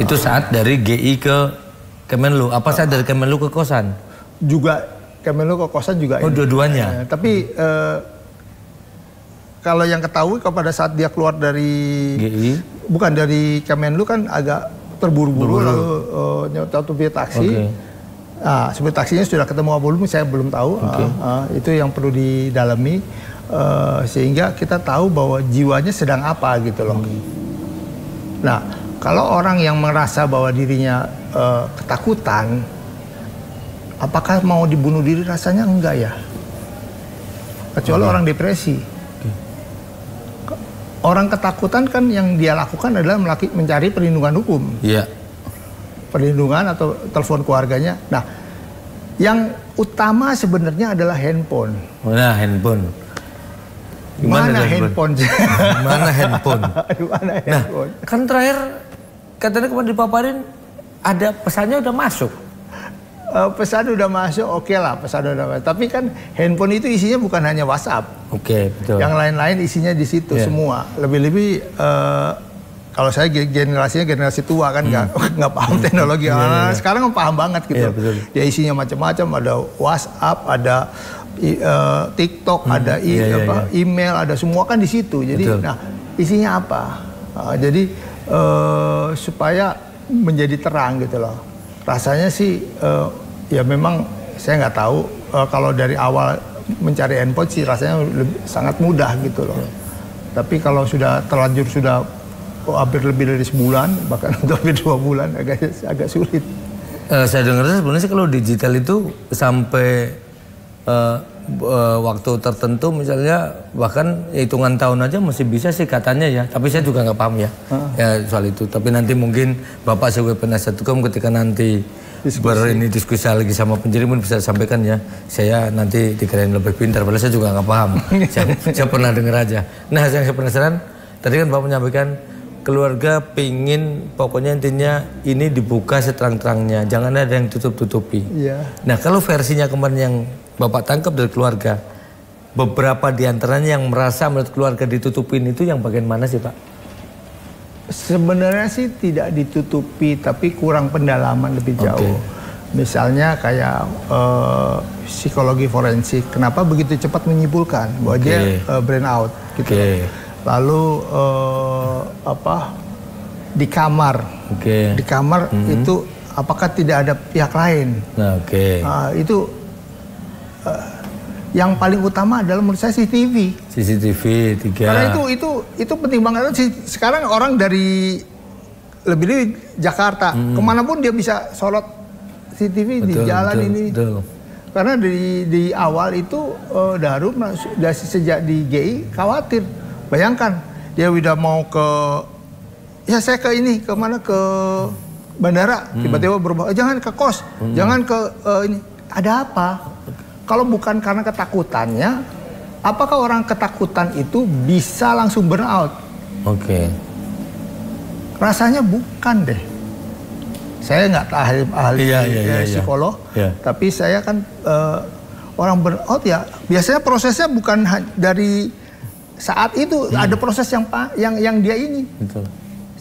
Itu saat dari GI ke Kemenlu. Apa saat dari Kemenlu ke kosan? Juga Kemenlu ke kosan juga. Oh, dua-duanya. Tapi kalau yang ketahui pada saat dia keluar dari GI, bukan dari Kemenlu kan agak terburu-buru lalu nyetor supir taksi. Okay. Nah, supir taksinya sudah ketemu apa belum saya belum tahu. Itu yang perlu didalami sehingga kita tahu bahwa jiwanya sedang apa gitu loh. Nah, kalau orang yang merasa bahwa dirinya ketakutan, apakah mau dibunuh diri? Rasanya enggak ya. Kecuali orang depresi. Orang ketakutan kan yang dia lakukan adalah mencari perlindungan hukum. Iya. Perlindungan atau telepon keluarganya. Nah, yang utama sebenarnya adalah handphone. Mana handphone? Mana handphone? Mana handphone? Mana handphone? Nah, kan terakhir katanya kemarin dipaparin ada pesannya udah masuk. Pesan udah masuk, oke lah pesan udah masuk. Tapi kan handphone itu isinya bukan hanya WhatsApp. Oke, betul. Yang lain-lain isinya di situ semua. Lebih-lebih kalau saya generasi tua kan nggak paham teknologi. Sekarang paham banget gitu. Ya isinya macam-macam, ada WhatsApp, ada TikTok, ada email, ada semua kan di situ. Jadi, nah isinya apa? Jadi supaya menjadi terang gitu loh. Rasanya sih ya memang saya nggak tahu kalau dari awal mencari handphone sih rasanya sangat mudah gitu loh. Tapi kalau sudah terlanjur sudah hampir lebih dari sebulan bahkan hampir 2 bulan agak sulit. Saya dengar sebenarnya kalau digital itu sampai waktu tertentu misalnya bahkan hitungan tahun aja masih bisa sih katanya ya. Tapi saya juga nggak paham ya soal itu. Tapi nanti mungkin Bapak sebagai penasihat hukum ketika nanti diskusi lagi sama penyidik bisa sampaikan ya. Saya nanti dikirain lebih pintar, padahal saya juga nggak paham. saya pernah dengar aja. Nah, yang saya penasaran tadi kan Bapak menyampaikan keluarga pingin pokoknya intinya ini dibuka seterang-terangnya, jangan ada yang tutup-tutupi. Nah, kalau versinya kemarin yang Bapak tangkap dari keluarga, beberapa diantaranya yang merasa menurut keluarga ditutupin itu yang bagian mana sih Pak? Sebenarnya sih tidak ditutupi, tapi kurang pendalaman lebih jauh. Misalnya kayak psikologi forensik, kenapa begitu cepat menyimpulkan bahwa dia brain out gitu. Lalu di kamar, di kamar itu apakah tidak ada pihak lain? Itu yang paling utama adalah menurut saya CCTV 3. Karena itu penting banget. Sekarang orang dari lebih Jakarta kemanapun dia bisa sorot CCTV di jalan ini. Karena di awal itu Daru dari sejak di GI khawatir. Bayangkan dia udah mau ke, ya saya ke ini, ke mana, ke bandara, tiba-tiba berubah, jangan ke kos, jangan ke ini. Ada apa? Kalau bukan karena ketakutannya, apakah orang ketakutan itu bisa langsung burn out? Oke. Rasanya bukan deh. Saya nggak ahli psikolog, tapi saya kan orang burn out ya biasanya prosesnya bukan dari saat itu, ada proses yang dia ini. Betul.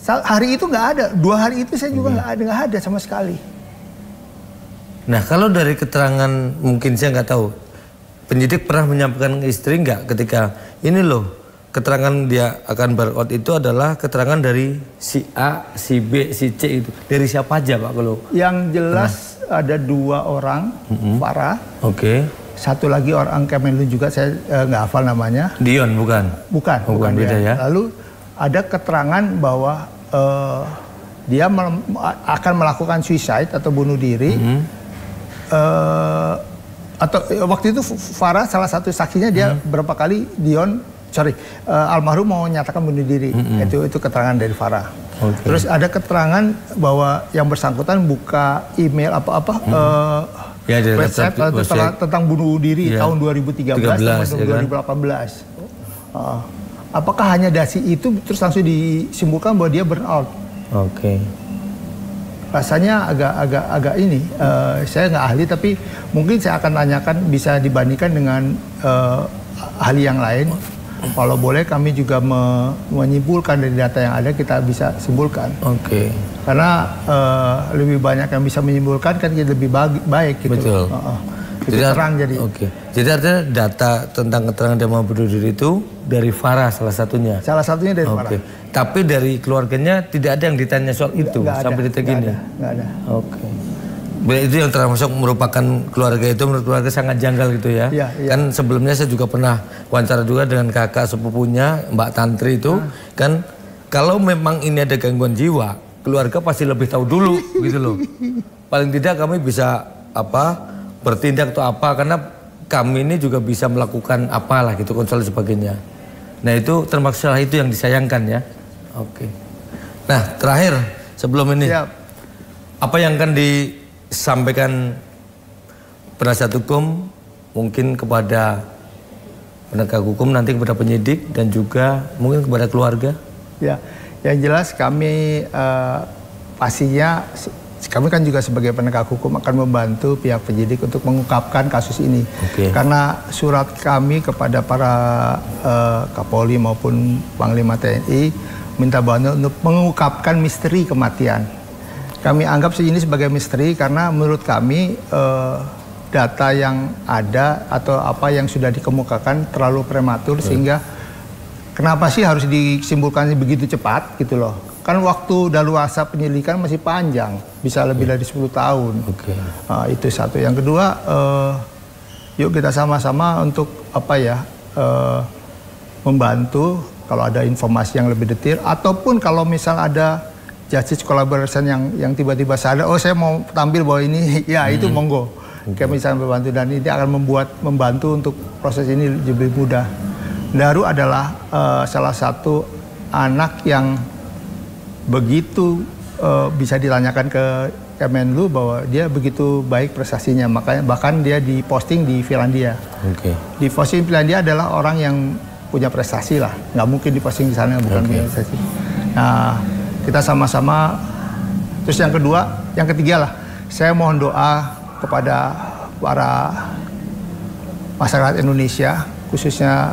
Hari itu nggak ada, 2 hari itu saya juga nggak ada sama sekali. Nah kalau dari keterangan mungkin saya nggak tahu, penyidik pernah menyampaikan ke istri nggak ketika ini loh, keterangan dia akan burnout itu adalah keterangan dari si A, si B, si C itu. Dari siapa aja Pak kalau? Yang jelas ada 2 orang, Farah. Oke. Satu lagi orang Kemenlu juga, saya nggak hafal namanya. Dion bukan? Bukan beda ya. Lalu ada keterangan bahwa dia akan melakukan suicide atau bunuh diri. Atau waktu itu Farah salah satu saksinya dia berapa kali almarhum mau nyatakan bunuh diri. Itu keterangan dari Farah. Okay. Terus ada keterangan bahwa yang bersangkutan buka email website tentang bunuh diri tahun 2013 sampai 2018. Apakah hanya dasi itu terus langsung disimpulkan bahwa dia burnout? Oke. Rasanya agak ini, saya nggak ahli tapi mungkin saya akan tanyakan, bisa dibandingkan dengan ahli yang lain. Kalau boleh kami juga menyimpulkan dari data yang ada, kita bisa simpulkan. Oke. Karena lebih banyak yang bisa menyimpulkan kan lebih baik gitu. Betul. Jadi terang jadi. Oke. Jadi artinya data tentang keterangan dia mau bunuh diri itu dari Farah salah satunya. Salah satunya dari Farah. Tapi dari keluarganya tidak ada yang ditanya soal itu sampai detik ini. Nggak ada. Oke. Itu yang termasuk merupakan keluarga itu, menurut keluarga sangat janggal gitu ya. Kan sebelumnya saya juga pernah wawancara juga dengan kakak sepupunya Mbak Tantri itu. Kan kalau memang ini ada gangguan jiwa, keluarga pasti lebih tahu dulu gitu loh. Paling tidak kami bisa bertindak atau karena kami ini juga bisa melakukan apalah gitu, konsul sebagainya. Nah itu termasuk salah itu yang disayangkan ya. Oke. Nah terakhir sebelum ini, apa yang akan disampaikan penasihat hukum mungkin kepada penegak hukum, nanti kepada penyidik dan juga mungkin kepada keluarga? Ya, yang jelas kami pastinya kami kan juga sebagai penegak hukum akan membantu pihak penyidik untuk mengungkapkan kasus ini. Karena surat kami kepada para Kapolri maupun Panglima TNI minta bantuan untuk mengungkapkan misteri kematian. Kami anggap ini sebagai misteri karena menurut kami data yang ada atau apa yang sudah dikemukakan terlalu prematur sehingga kenapa sih harus disimpulkan begitu cepat gitu loh. Kan waktu daluarsa penyelidikan masih panjang, bisa lebih dari 10 tahun. Itu satu. Yang kedua, yuk kita sama-sama untuk membantu kalau ada informasi yang lebih detail, ataupun kalau misal ada justice collaboration yang tiba-tiba sadar, oh saya mau tampil bahwa ini, ya itu monggo. Kami bisa membantu dan ini akan membantu untuk proses ini lebih mudah. Daru adalah salah satu anak yang begitu bisa ditanyakan ke Kemenlu bahwa dia begitu baik prestasinya, makanya bahkan dia diposting di Finlandia. Di posting Finlandia adalah orang yang punya prestasi lah, nggak mungkin diposting di sana bukan punya prestasi. Nah kita sama-sama. Terus yang ketiga lah, saya mohon doa kepada para masyarakat Indonesia, khususnya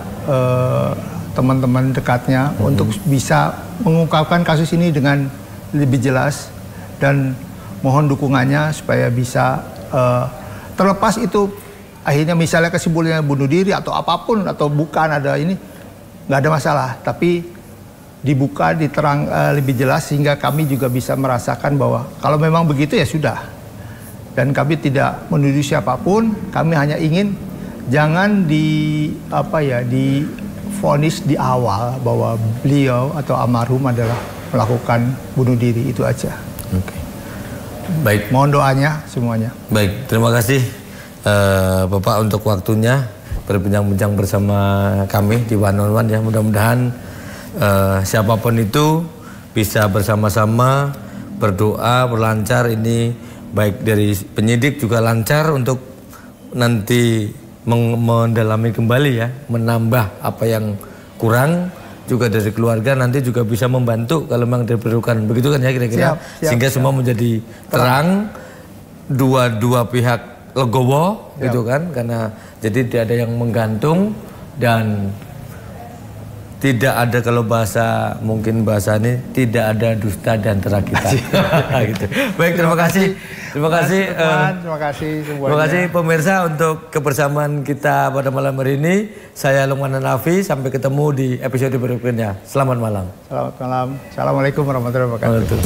teman-teman dekatnya untuk bisa mengungkapkan kasus ini dengan lebih jelas dan mohon dukungannya supaya bisa terlepas itu akhirnya misalnya kesimpulannya bunuh diri atau apapun atau bukan ada ini, nggak ada masalah, tapi dibuka, diterang lebih jelas sehingga kami juga bisa merasakan bahwa kalau memang begitu ya sudah, dan kami tidak menuduh siapapun, kami hanya ingin jangan divonis di awal bahwa beliau atau almarhum adalah melakukan bunuh diri, itu aja. Baik. Mohon doanya semuanya. Baik, terima kasih Bapak untuk waktunya berbincang-bincang bersama kami di One on One ya. Mudah-mudahan siapapun itu bisa bersama-sama berdoa berlancar ini, baik dari penyidik juga lancar untuk nanti mendalami kembali ya, menambah apa yang kurang, juga dari keluarga nanti juga bisa membantu kalau memang diperlukan, begitu kan ya kira-kira, sehingga semua menjadi terang, dua pihak legowo gitu kan, karena jadi tidak ada yang menggantung dan tidak ada, kalau bahasa mungkin bahasa ini tidak ada dusta dan antara kita. Gitu. Baik, terima kasih terima kasih semuanya. Terima kasih pemirsa untuk kebersamaan kita pada malam hari ini. Saya Lukman Hanafi, sampai ketemu di episode berikutnya. Selamat malam. Selamat malam. Assalamualaikum warahmatullahi wabarakatuh.